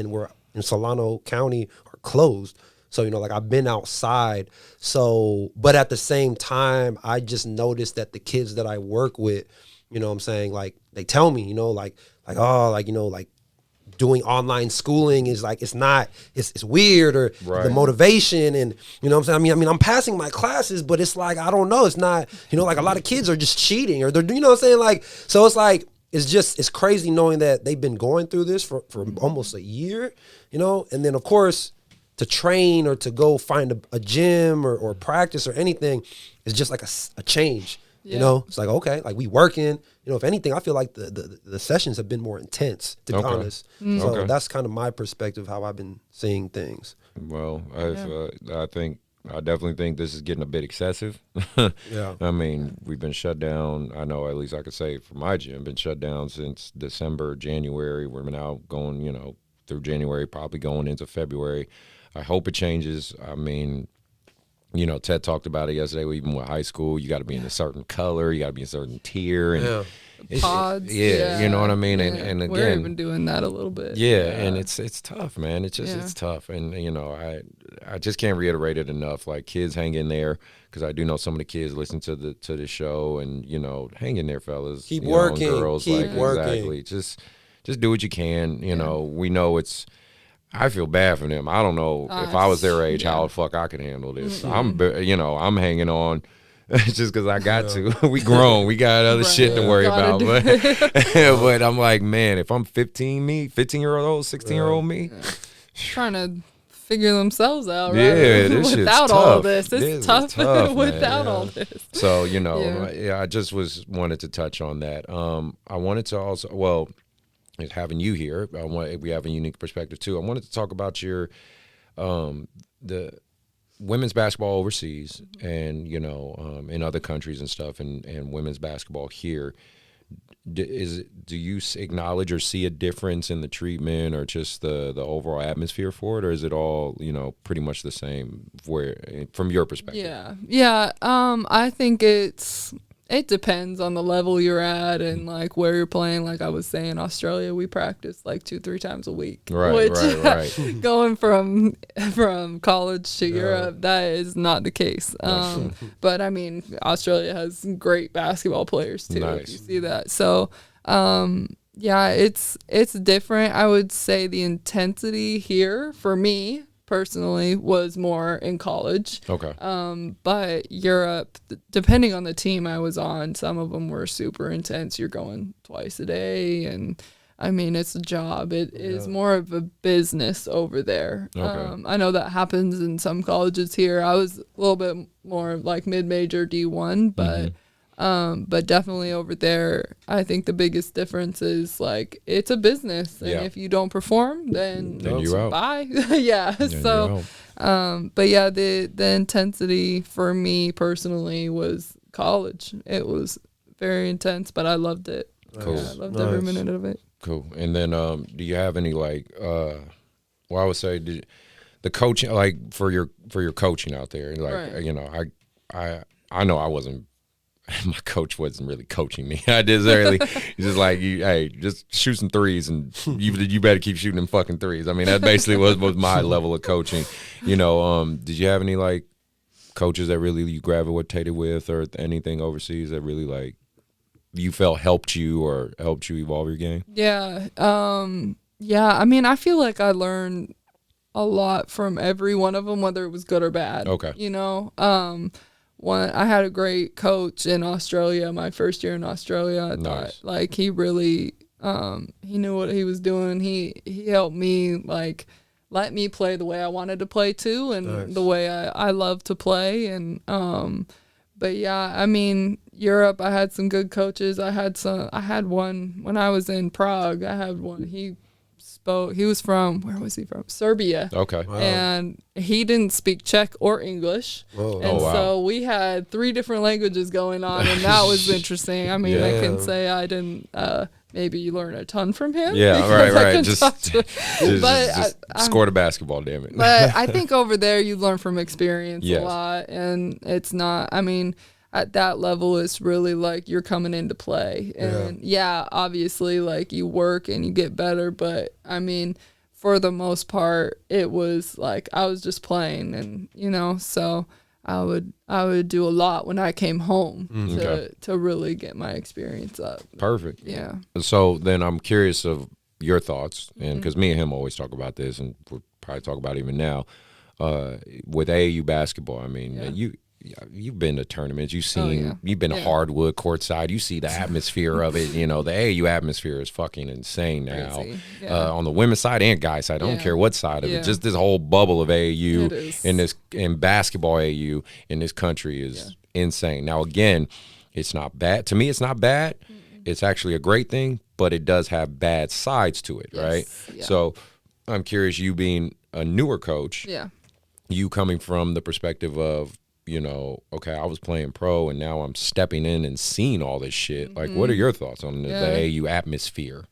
Speaker 2: Solano County are closed. So, you know, like, I've been outside. So, but at the same time, I just noticed that the kids that I work with, you know what I'm saying, like, they tell me, you know, like, oh, like, you know, like, doing online schooling is like, it's weird, or the motivation, and, you know what I'm saying? I mean, I'm passing my classes, but it's like, I don't know. It's not, you know, like, a lot of kids are just cheating, or they're, you know what I'm saying? Like, so it's like, it's crazy knowing that they've been going through this for almost a year, you know? And then, of course, to train or to go find a gym or practice or anything is just like a change. You know, it's like, okay, like, we working, you know, if anything, I feel like the sessions have been more intense, to be honest. So that's kind of my perspective, how I've been seeing things.
Speaker 1: Well, I definitely think this is getting a bit excessive. I mean, we've been shut down. I know, at least I could say for my gym, been shut down since December, January. We're now going, you know, through January, probably going into February. I hope it changes. I mean, you know, Ted talked about it yesterday. Even with high school, you got to be in a certain color, you got to be in a certain tier, and
Speaker 3: pods.
Speaker 1: You know what I mean. And again,
Speaker 3: we're even doing that a little bit.
Speaker 1: And it's tough, man. It's just it's tough, and you know, I just can't reiterate it enough. Like, kids, hang in there, because I do know some of the kids listen to the show, and, you know, hang in there, fellas.
Speaker 2: Keep working,
Speaker 1: girls,
Speaker 2: keep working.
Speaker 1: Exactly. Just do what you can. You know, we know it's. I feel bad for them. I don't know if I was their age, how the fuck I could handle this. I'm hanging on just because I got to. We grown. We got other shit to worry about. But I'm like, man, if I'm 15-year-old, 16-year-old me.
Speaker 3: Trying to figure themselves out, right?
Speaker 1: Yeah, this shit's
Speaker 3: without
Speaker 1: tough.
Speaker 3: all this. It's tough without all this.
Speaker 1: So, you know, I just wanted to touch on that. I wanted to also, having you here, we have a unique perspective too. I wanted to talk about your the women's basketball overseas, and, you know, in other countries and stuff, and women's basketball here. Do you acknowledge or see a difference in the treatment, or just the overall atmosphere for it, or is it all, you know, pretty much the same from your perspective?
Speaker 3: I think it depends on the level you're at and, like, where you're playing. Like I was saying, Australia, we practice like 2-3 times a week.
Speaker 1: Right.
Speaker 3: Going from college to Europe, that is not the case. But I mean, Australia has great basketball players too.
Speaker 1: Nice.
Speaker 3: You see that. So, it's different. I would say the intensity here for me personally was more in college.
Speaker 1: Okay.
Speaker 3: But Europe, depending on the team I was on, some of them were super intense. You're going twice a day, and I mean, it's a job. It is more of a business over there.
Speaker 1: Okay.
Speaker 3: I know that happens in some colleges here. I was a little bit more like mid-major D1, but definitely over there, I think the biggest difference is, like, it's a business, and if you don't perform, then
Speaker 1: you're out.
Speaker 3: Bye.
Speaker 1: So,
Speaker 3: but yeah, the intensity for me personally was college. It was very intense, but I loved it.
Speaker 1: Cool.
Speaker 3: I loved every minute of it.
Speaker 1: Cool. And then, do you have any, like, I would say the coaching, like, for your coaching out there, like, you know, I know I wasn't. My coach wasn't really coaching me. I just really, he's just like, hey, just shoot some threes, and you better keep shooting them fucking threes. I mean, that basically was my level of coaching. You know, did you have any like coaches that really you gravitated with, or anything overseas that really like you felt helped you evolve your game?
Speaker 3: Yeah. Yeah. I mean, I feel like I learned a lot from every one of them, whether it was good or bad.
Speaker 1: Okay.
Speaker 3: You know, I had a great coach in Australia, my first year in Australia. I thought, like, he really, he knew what he was doing. He helped me, like, let me play the way I wanted to play too, and the way I love to play. And, but yeah, I mean, Europe, I had some good coaches. I had one when I was in Prague. I had one. He was from, where was he from? Serbia.
Speaker 1: Okay.
Speaker 2: Wow.
Speaker 3: And he didn't speak Czech or English.
Speaker 2: Whoa.
Speaker 3: And so we had 3 different languages going on, and that was interesting. I mean, I can say I didn't maybe learn a ton from him.
Speaker 1: Yeah, right. Just score the basketball, damn it.
Speaker 3: But I think over there you learn from experience
Speaker 1: Yes.
Speaker 3: a lot, and it's not, I mean, at that level, it's really like you're coming into play. And yeah, obviously, like, you work and you get better. But I mean, for the most part, it was like I was just playing, and, you know, so I would do a lot when I came home to really get my experience up.
Speaker 1: Perfect.
Speaker 3: Yeah.
Speaker 1: So then I'm curious of your thoughts, and because me and him always talk about this, and we'll probably talk about it even now, with AAU basketball. I mean, you've been to tournaments, you've been to hardwood courtside, you see the atmosphere of it. You know, the AAU atmosphere is fucking insane now. On the women's side and guys side, I don't care what side of it, just this whole bubble of AAU in basketball AAU in this country is insane. Now again, it's not bad to me. It's not bad. It's actually a great thing, but it does have bad sides to it, right? So I'm curious, you being a newer coach, you coming from the perspective of, you know, okay, I was playing pro and now I'm stepping in and seeing all this shit. Like, what are your thoughts on the AAU atmosphere?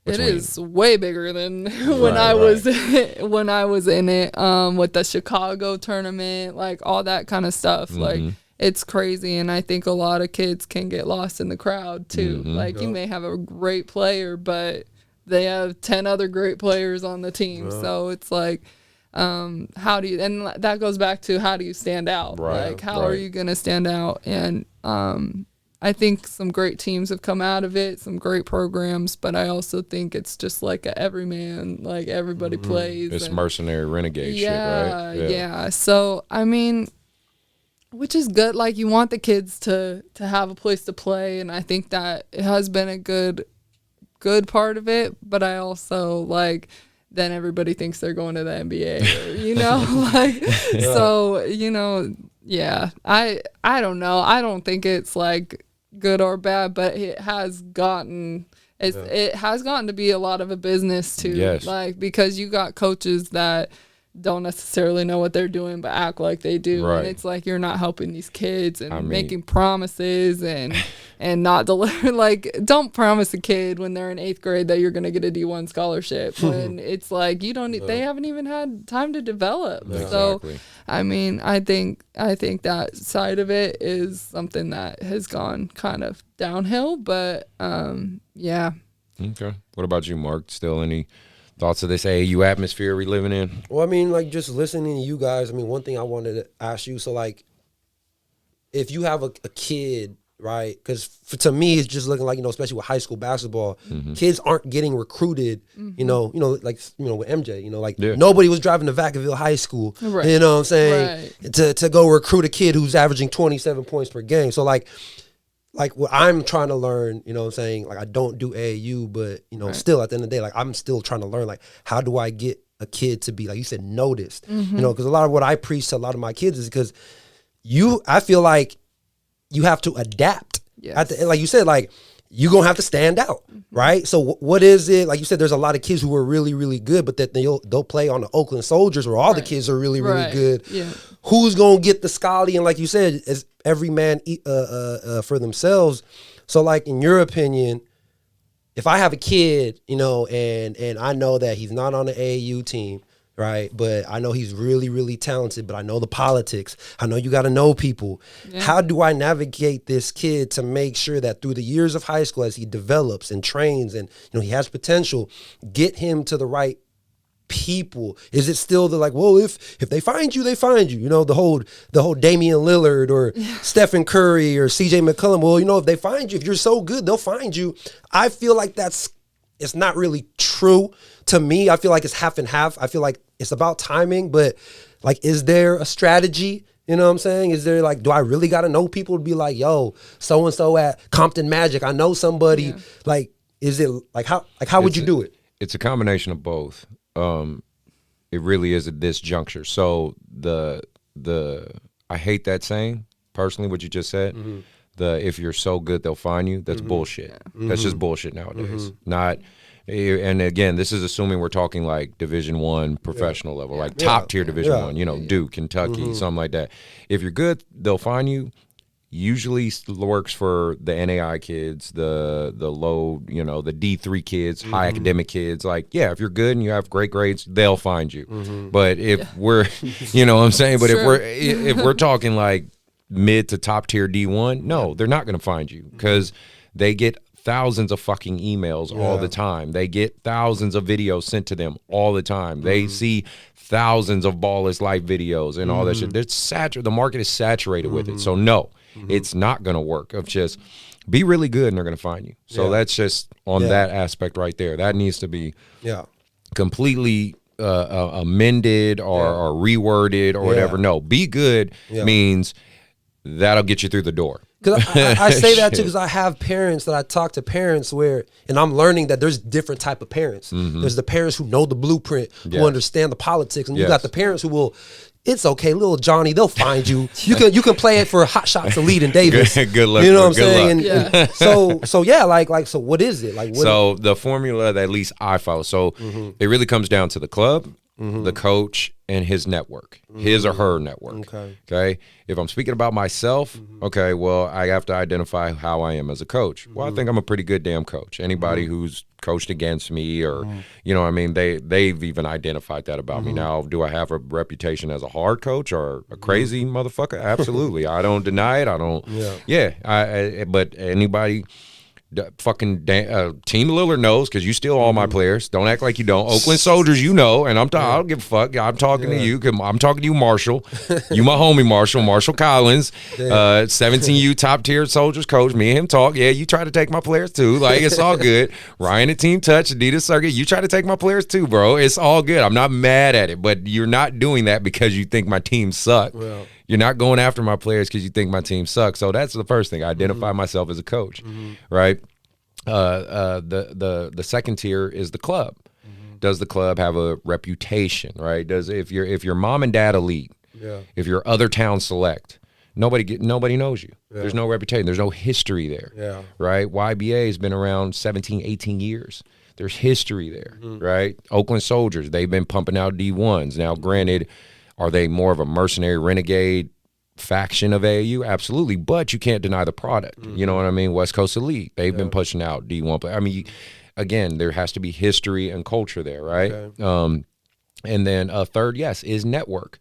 Speaker 3: It is way bigger than when I was in it, with the Chicago tournament, like all that kind of stuff. Like, it's crazy, and I think a lot of kids can get lost in the crowd too. Like, you may have a great player, but they have 10 other great players on the team. So it's like, how do you, and that goes back to how do you stand out? Like, how are you going to stand out? And I think some great teams have come out of it, some great programs, but I also think it's just like a everyman, like everybody plays.
Speaker 1: It's mercenary renegade shit, right?
Speaker 3: Yeah. So, I mean, which is good. Like, you want the kids to have a place to play, and I think that it has been a good part of it, but I also, like, then everybody thinks they're going to the NBA, or, you know, like, so, you know, I don't know. I don't think it's like good or bad, but it has gotten to be a lot of a business too. Like, because you got coaches that don't necessarily know what they're doing but act like they do, and it's like you're not helping these kids, and making promises and not deliver. Like, don't promise a kid when they're in 8th grade that you're going to get a D1 scholarship when it's like you don't they haven't even had time to develop. So I mean, I think that side of it is something that has gone kind of downhill, but okay.
Speaker 1: What about you, Mark? Still any thoughts of this AAU atmosphere we living in?
Speaker 2: Well, I mean, like, just listening to you guys, I mean, one thing I wanted to ask you, so, like, if you have a kid, right, because to me, it's just looking like, you know, especially with high school basketball, kids aren't getting recruited, you know, like, you know, with MJ, you know, like, nobody was driving to Vacaville High School, you know what I'm saying, to go recruit a kid who's averaging 27 points per game. So, like what I'm trying to learn, you know what I'm saying, like, I don't do AAU, but, you know, still at the end of the day, like, I'm still trying to learn, like, how do I get a kid to be, like you said, noticed, you know, because a lot of what I preach to a lot of my kids is because I feel like you have to adapt. Like you said, like, you're going to have to stand out, right? So what is it? Like you said, there's a lot of kids who are really, really good, but that they'll play on the Oakland Soldiers where all the kids are really, really good. Who's going to get the Scotty? And like you said, is every man for themselves. So, like, in your opinion, if I have a kid, you know, and I know that he's not on the AAU team, right? But I know he's really, really talented, but I know the politics. I know you got to know people. Yeah. How do I navigate this kid to make sure that through the years of high school, as he develops and trains and, he has potential, get him to the right people? Is it still the like, well, if they find you, they find you, the whole Damian Lillard or Stephen Curry or CJ McCollum? Well, if they find you, if you're so good, they'll find you. I feel like it's not really true to me. I feel like it's half and half. I feel like it's about timing, but like, is there a strategy? You know what I'm saying? Is there like, do I really got to know people to be like, yo, so-and-so at Compton Magic, I know somebody. Yeah. Like, is it like, how would you do it?
Speaker 1: It's a combination of both. It really is at this juncture. So I hate that saying personally, what you just said. Mm-hmm. If you're so good they'll find you, that's bullshit. Mm-hmm. That's just bullshit nowadays. Not, and again, this is assuming we're talking like Division I professional level, like top tier Division I, Duke, Kentucky, something like that. If you're good, they'll find you. Usually works for the NAI kids, the low, the D3 kids, high academic kids. Like, if you're good and you have great grades, they'll find you. Mm-hmm. But if we're, what I'm saying? But if we're talking like mid to top tier D1, no, they're not going to find you because they get thousands of fucking emails all the time. They get thousands of videos sent to them all the time. They see thousands of Ball is Life videos and all that shit. The market is saturated with it. So no. It's not going to work. Of just be really good and they're going to find you. So that's just on that aspect right there. That needs to be completely amended or reworded or whatever. No, be good means that'll get you through the door.
Speaker 2: Because I say that too because I have parents that I talk to parents where, and I'm learning that there's different type of parents. There's the parents who know the blueprint, who understand the politics, and you got the parents who will, it's okay, little Johnny, they'll find you. You can play it for Hot Shots Elite and Davis.
Speaker 1: Good luck.
Speaker 2: You know what I'm saying? And so what is it? Like,
Speaker 1: so the formula that at least I follow. So it really comes down to the club, the coach, and his network, his or her network. Okay. If I'm speaking about myself, okay, well, I have to identify how I am as a coach. Well, I think I'm a pretty good damn coach. Anybody who's coached against me or, they've even identified that about me. Now, do I have a reputation as a hard coach or a crazy motherfucker? Absolutely. I don't deny it. I don't. But anybody... Team Lillard knows because you steal all my players. Don't act like you don't. Oakland Soldiers, and I don't give a fuck. I'm talking to you. I'm talking to you, Marshall. You my homie, Marshall Collins, 17U top tier Soldiers coach. Me and him talk. Yeah, you try to take my players too. Like, it's all good. Ryan at Team Touch, Adidas Circuit. You try to take my players too, bro. It's all good. I'm not mad at it, but you're not doing that because you think my team suck. Well, you're not going after my players because you think my team sucks. So that's the first thing. I identify myself as a coach, right? The second tier is the club. Does the club have a reputation, right? If your mom and dad elite, if your other town select, nobody knows you. There's no reputation. There's no history there, right? YBA has been around 17, 18 years. There's history there, right? Oakland Soldiers, they've been pumping out D1s. Now, granted, are they more of a mercenary renegade faction of AAU? Absolutely, but you can't deny the product. You know what I mean? West Coast Elite, they've been pushing out D1. I mean, again, there has to be history and culture there, right? Okay. And then a third, is network.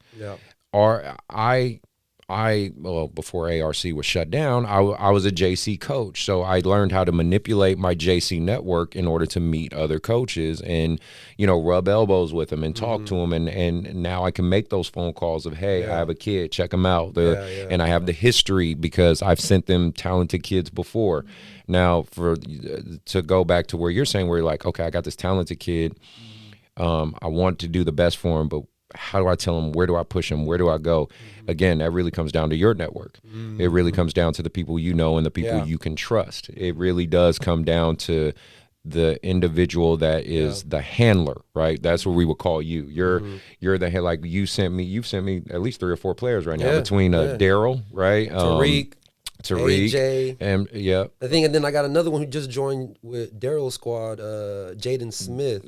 Speaker 1: Before ARC was shut down, I was a JC coach. So I learned how to manipulate my JC network in order to meet other coaches and, rub elbows with them and talk to them. And now I can make those phone calls of, hey, I have a kid, check them out. And I have the history because I've sent them talented kids before. Now, to go back to where you're saying, where you're like, okay, I got this talented kid. I want to do the best for him, but how do I tell them? Where do I push them? Where do I go? Again, that really comes down to your network. It really comes down to the people you know and the people you can trust. It really does come down to the individual that is the handler, right? That's what we would call you. You're the head. Like you've sent me at least 3 or 4 players right now between Daryl, right?
Speaker 2: Tariq,
Speaker 1: AJ, and
Speaker 2: I think, and then I got another one who just joined with Daryl's squad, Jaden Smith.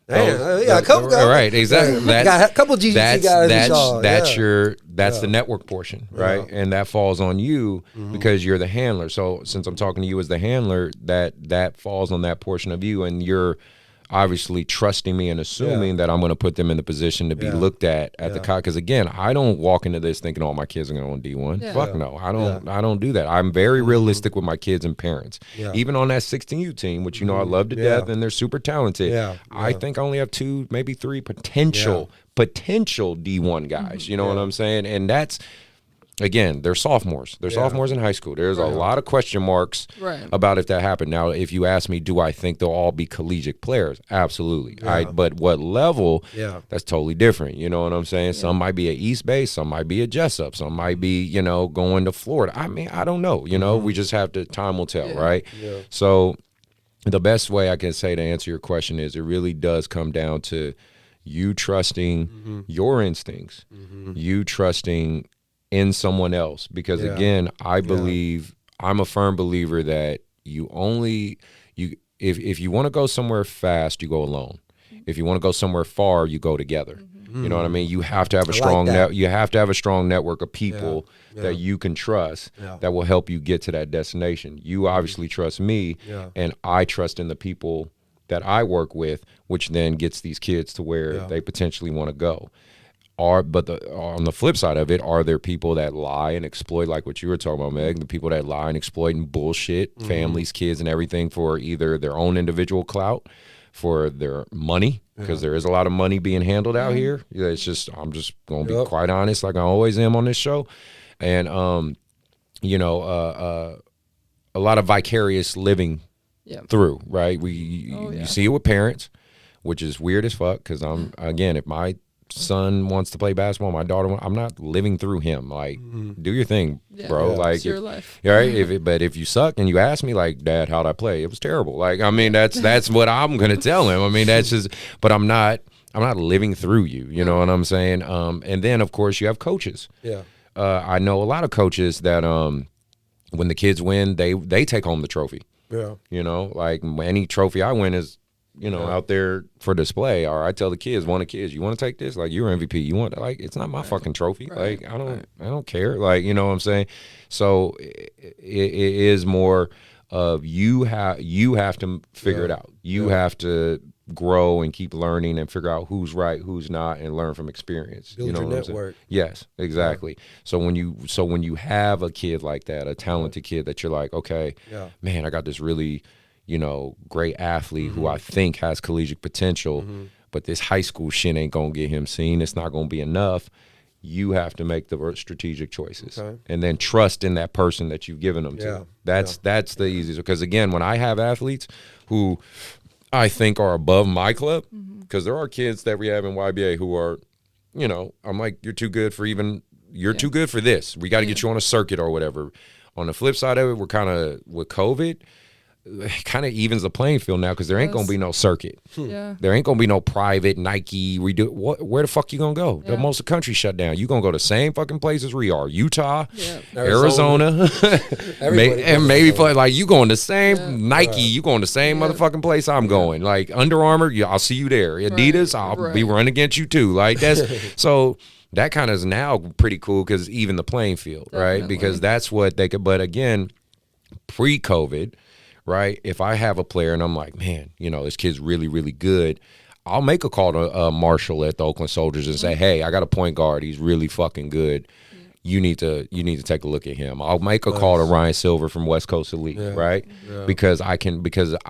Speaker 2: A couple guys.
Speaker 1: Right, exactly.
Speaker 2: Got a couple GGT guys.
Speaker 1: That's the network portion, right? And that falls on you because you're the handler. So since I'm talking to you as the handler, that falls on that portion of you, and you're obviously trusting me and assuming that I'm going to put them in the position to be looked at the college. Because again, I don't walk into this thinking all my kids are going on D1. Fuck no, I don't do that. I'm very realistic with my kids and parents. Even on that 16U team, which I love to death and they're super talented. I think I only have 2, maybe 3 potential D1 guys. You know what I'm saying? And that's, again, they're sophomores. They're sophomores in high school. There's a lot of question marks about if that happened. Now, if you ask me, do I think they'll all be collegiate players? Absolutely. But what level, that's totally different. You know what I'm saying? Some might be at East Bay. Some might be at Jessup. Some might be, going to Florida. I mean, I don't know. We just have to, time will tell, right? So the best way I can say to answer your question is it really does come down to you trusting your instincts, you trusting in someone else, because again, I believe, I'm a firm believer that if you want to go somewhere fast, you go alone. If you want to go somewhere far, you go together. You know what I mean? You have to have a strong you have to have a strong network of people that you can trust that will help you get to that destination. You obviously trust me, and I trust in the people that I work with, which then gets these kids to where they potentially want to go. But on the flip side of it, are there people that lie and exploit, like what you were talking about, Meg, the people that lie and exploit and bullshit families, kids, and everything for either their own individual clout, for their money, because there is a lot of money being handled out here. It's just, I'm just going to be quite honest, like I always am on this show. And, a lot of vicarious living through, right? You see it with parents, which is weird as fuck, because again, if my son wants to play basketball, my daughter, I'm not living through him. Like, do your thing, bro. Like,
Speaker 3: it's your life.
Speaker 1: Right? But if you suck and you ask me, like, Dad, how'd I play? It was terrible. Like, I mean, that's what I'm gonna tell him. I mean, that's just. But I'm not living through you. You know what I'm saying? And then of course you have coaches. I know a lot of coaches that when the kids win, they take home the trophy. Like any trophy I win is, out there for display. Or I tell the kids, one of the kids, you want to take this? Like, you're MVP. You want, like, it's not my fucking trophy. Like, I don't care. Like, you know what I'm saying? So it is more of you have to figure it out. You have to grow and keep learning and figure out who's right, who's not, and learn from experience.
Speaker 2: Build your network.
Speaker 1: Yes, exactly. So when you have a kid like that, a talented kid that you're like, okay, man, I got this really, great athlete who I think has collegiate potential, but this high school shit ain't gonna get him seen. It's not gonna be enough. You have to make the strategic choices and then trust in that person that you've given them to. That's the easiest. Because again, when I have athletes who I think are above my club, because there are kids that we have in YBA who are, I'm like, you're too good for too good for this. We got to get you on a circuit or whatever. On the flip side of it, we're kind of, with COVID, it kind of evens the playing field now, because there ain't going to be no circuit. There ain't going to be no private Nike. Where the fuck you going to go? Most of the country shut down. You going to go to the same fucking places we are. Utah, Arizona. And maybe like you going to the same Nike. You going to the same motherfucking place I'm going. Like Under Armour, I'll see you there. Adidas, I'll be running against you too. Like that's so that kind of is now pretty cool, because even the playing field, right? Because that's what they could. But again, pre-COVID, right? If I have a player and I'm like, man, this kid's really, really good, I'll make a call to Marshall at the Oakland Soldiers and say, hey, I got a point guard. He's really fucking good. You need to take a look at him. I'll make a call to Ryan Silver from West Coast Elite, right? Because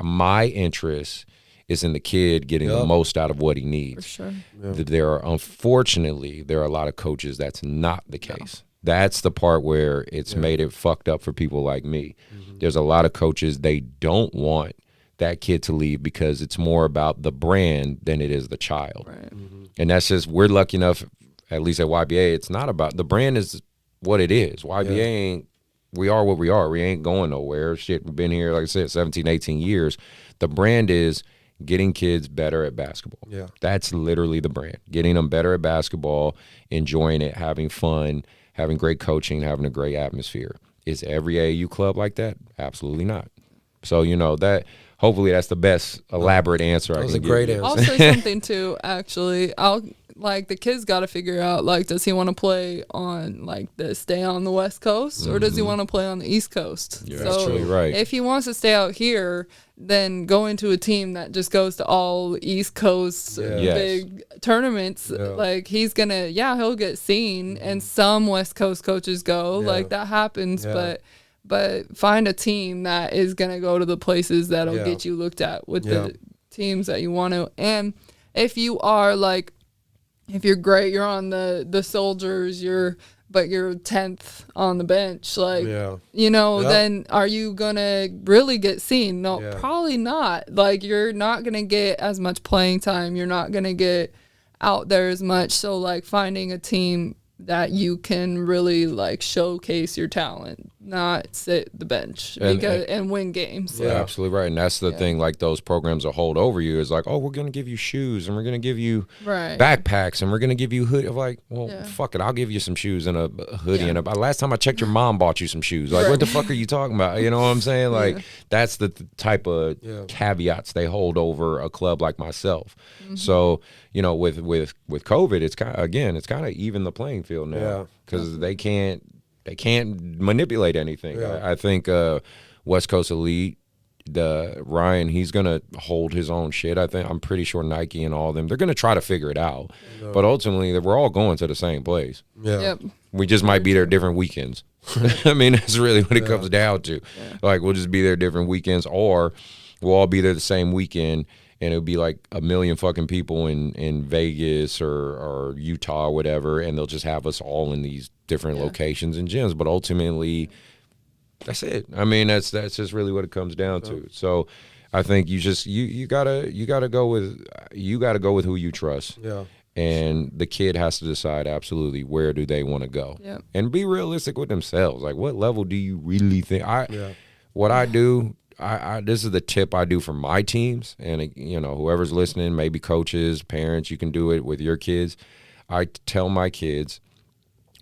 Speaker 1: my interest is in the kid getting the most out of what he needs. For sure. Unfortunately, there are a lot of coaches that's not the case. That's the part where it's made it fucked up for people like me. There's a lot of coaches, they don't want that kid to leave because it's more about the brand than it is the child. And that's just, we're lucky enough, at least at YBA, it's not about, the brand is what it is. YBA ain't, we are what we are. We ain't going nowhere. Shit, we've been here, like I said, 17, 18 years. The brand is getting kids better at basketball. That's literally the brand. Getting them better at basketball, enjoying it, having fun, having great coaching, having a great atmosphere. Is every AAU club like that? Absolutely not. So, that hopefully that's the best elaborate answer I can give. That was a great answer.
Speaker 3: I'll say something too, actually. like the kid's got to figure out, like, does he want to play on like stay on the West Coast, or does he want to play on the East Coast?
Speaker 1: Yeah,
Speaker 3: so
Speaker 1: that's truly right.
Speaker 3: If he wants to stay out here, then go into a team that just goes to all East Coast big tournaments. Like he's gonna, he'll get seen, and some West Coast coaches go, like that happens, but find a team that is gonna go to the places that'll get you looked at with the teams that you want to. And if you are like, if you're great, you're on the Soldiers, but you're 10th on the bench, like, then are you gonna really get seen? No, probably not. Like, you're not gonna get as much playing time. You're not gonna get out there as much. So, like, finding a team that you can really, like, showcase your talent, not sit the bench and win games.
Speaker 1: Yeah, absolutely right. And that's the thing, like, those programs that hold over you is like, oh, we're going to give you shoes, and we're going to give you backpacks, and we're going to give you hoodie. Like, well, fuck it, I'll give you some shoes and a hoodie. And last time I checked, your mom bought you some shoes. Like, what the fuck are you talking about? You know what I'm saying? Like, that's the type of caveats they hold over a club like myself. So, you know, with COVID, it's kind of even the playing field now, because they can't manipulate anything. I think West Coast Elite, Ryan, he's gonna hold his own shit. I'm pretty sure Nike and all of them, they're gonna try to figure it out. But ultimately, we're all going to the same place. We just might be there different weekends. I mean, that's really what it comes down to. Like, we'll just be there different weekends, or we'll all be there the same weekend, and it'll be like 1 million fucking people in Vegas or Utah or whatever, and they'll just have us all in these different locations and gyms. But ultimately, that's it. I mean, that's just really what it comes down to. So I think you gotta go with who you trust. And the kid has to decide absolutely where do they want to go, and be realistic with themselves. Like, what level do you really think? What I do. This is the tip I do for my teams, and you know, whoever's listening, maybe coaches, parents, you can do it with your kids. I tell my kids,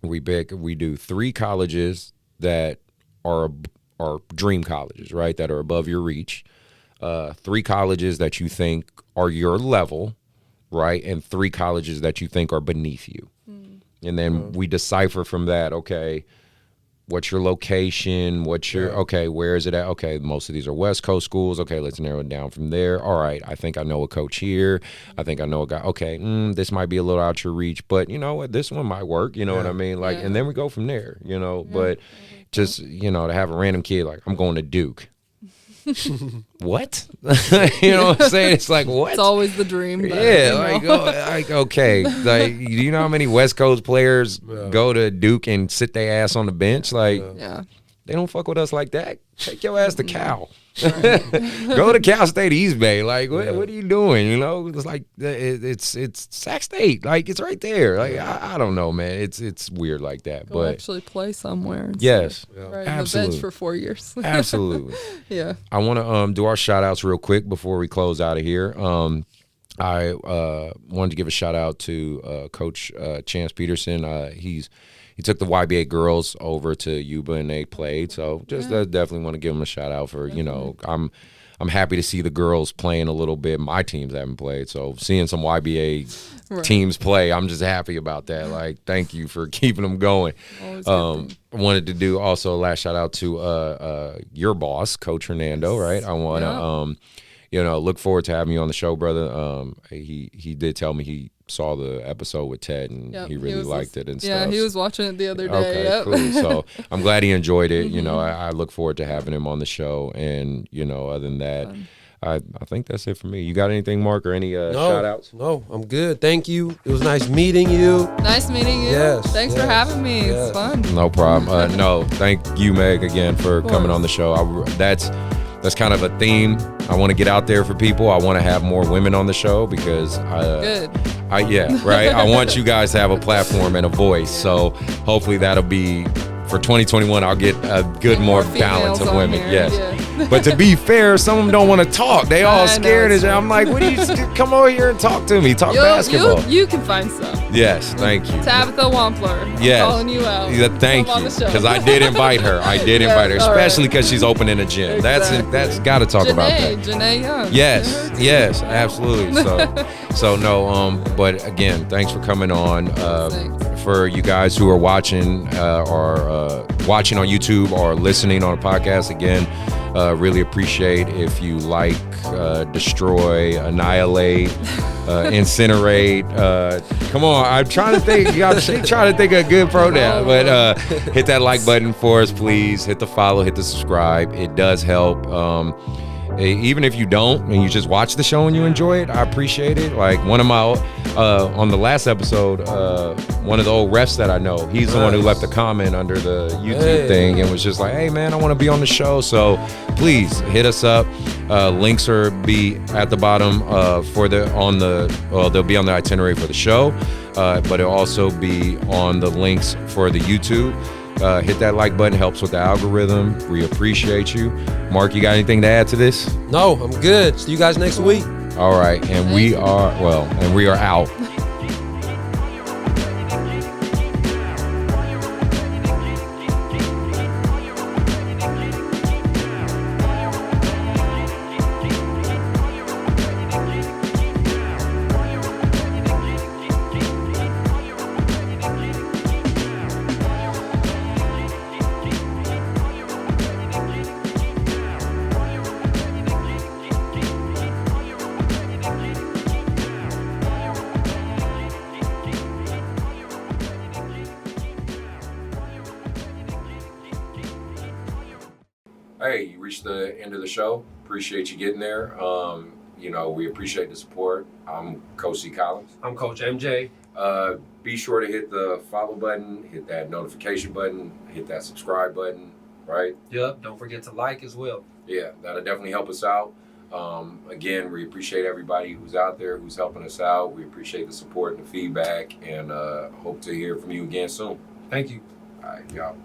Speaker 1: we do 3 colleges that are dream colleges, right? That are above your reach. 3 colleges that you think are your level, right? And 3 colleges that you think are beneath you. And then we decipher from that. Okay. What's your location? Where is it at? Okay, most of these are West Coast schools. Okay, let's narrow it down from there. All right, I think I know a coach here. I think I know a guy. Okay, this might be a little out your reach, but you know what? This one might work. You know what I mean? Like, and then we go from there, you know. But just, you know, to have a random kid like, I'm going to Duke. What? You know what I'm saying? It's like, what?
Speaker 3: It's always the dream. But,
Speaker 1: like okay, like, do you know how many West Coast players go to Duke and sit their ass on the bench? Like, they don't fuck with us like that. Take your ass to Cal. Go to Cal State East Bay. Like, what are you doing? You know, it's like it's Sac State. Like, it's right there. Like, I don't know, man. It's weird like that.
Speaker 3: Go
Speaker 1: but
Speaker 3: actually play somewhere.
Speaker 1: Yes,
Speaker 3: right,
Speaker 1: absolutely.
Speaker 3: On the bench for 4 years.
Speaker 1: Absolutely. I want to do our shout outs real quick before we close out of here. I wanted to give a shout out to Coach Chance Peterson. He took the YBA girls over to Yuba and they played. So just definitely want to give him a shout out for, you know, I'm happy to see the girls playing a little bit. My teams haven't played. So seeing some YBA teams play, I'm just happy about that. Like, thank you for keeping them going. I wanted to do also a last shout out to your boss, Coach Hernando, right? I want to, you know, look forward to having you on the show, brother. He did tell me he saw the episode with Ted and he really liked it and stuff.
Speaker 3: Yeah, he was watching it the other day.
Speaker 1: Okay, cool. So I'm glad he enjoyed it. You know, I look forward to having him on the show. And, you know, other than that, I think that's it for me. You got anything, Mark, or any shout outs?
Speaker 2: No, I'm good. Thank you. It was nice meeting you.
Speaker 3: Nice meeting you.
Speaker 2: Yes.
Speaker 3: Thanks for having me. It's fun.
Speaker 1: No problem. No, thank you, Meg, again for coming on the show. That's kind of a theme. I want to get out there for people. I want to have more women on the show because I want you guys to have a platform and a voice. So hopefully that'll be for 2021, I'll get a good more balance of women.
Speaker 3: Here.
Speaker 1: Yes.
Speaker 3: Yeah.
Speaker 1: But to be fair, some of them don't want to talk. They all scared. I'm like, what do you come over here and talk to me? Talk basketball.
Speaker 3: You can find some.
Speaker 1: Yes, thank you.
Speaker 3: Tabitha Wampler.
Speaker 1: Yes.
Speaker 3: Calling you out.
Speaker 1: Yeah, thank you. Because I did invite her. Invite her, especially because she's opening a gym.
Speaker 3: Exactly.
Speaker 1: That's got to talk about that.
Speaker 3: Janae Young.
Speaker 1: Yes, absolutely. So no, but again, thanks for coming on. For you guys who are watching or watching on YouTube or listening on a podcast, again, really appreciate if you like, destroy, annihilate, incinerate. Come on, I'm trying to think. I'm trying to think of a good pronoun, but hit that like button for us, please. Hit the follow, hit the subscribe. It does help. Even if you don't and you just watch the show and you enjoy it, I appreciate it. Like one of my on the last episode, one of the old refs that I know, he's the one who left a comment under the YouTube thing and was just like, hey man, I want to be on the show. So please hit us up. Links are be at the bottom they'll be on the itinerary for the show, but it'll also be on the links for the YouTube. Hit that like button, helps with the algorithm. We appreciate you. Mark, you got anything to add to this?
Speaker 2: No, I'm good. See you guys next week.
Speaker 1: All right, and we are out. Hey, you reached the end of the show. Appreciate you getting there. We appreciate the support. I'm Coach C. Collins.
Speaker 2: I'm Coach MJ.
Speaker 1: Be sure to hit the follow button, hit that notification button, hit that subscribe button, right?
Speaker 2: Yep, don't forget to like as well.
Speaker 1: Yeah, that'll definitely help us out. Again, we appreciate everybody who's out there, who's helping us out. We appreciate the support and the feedback, and hope to hear from you again soon.
Speaker 2: Thank you.
Speaker 1: All right, y'all.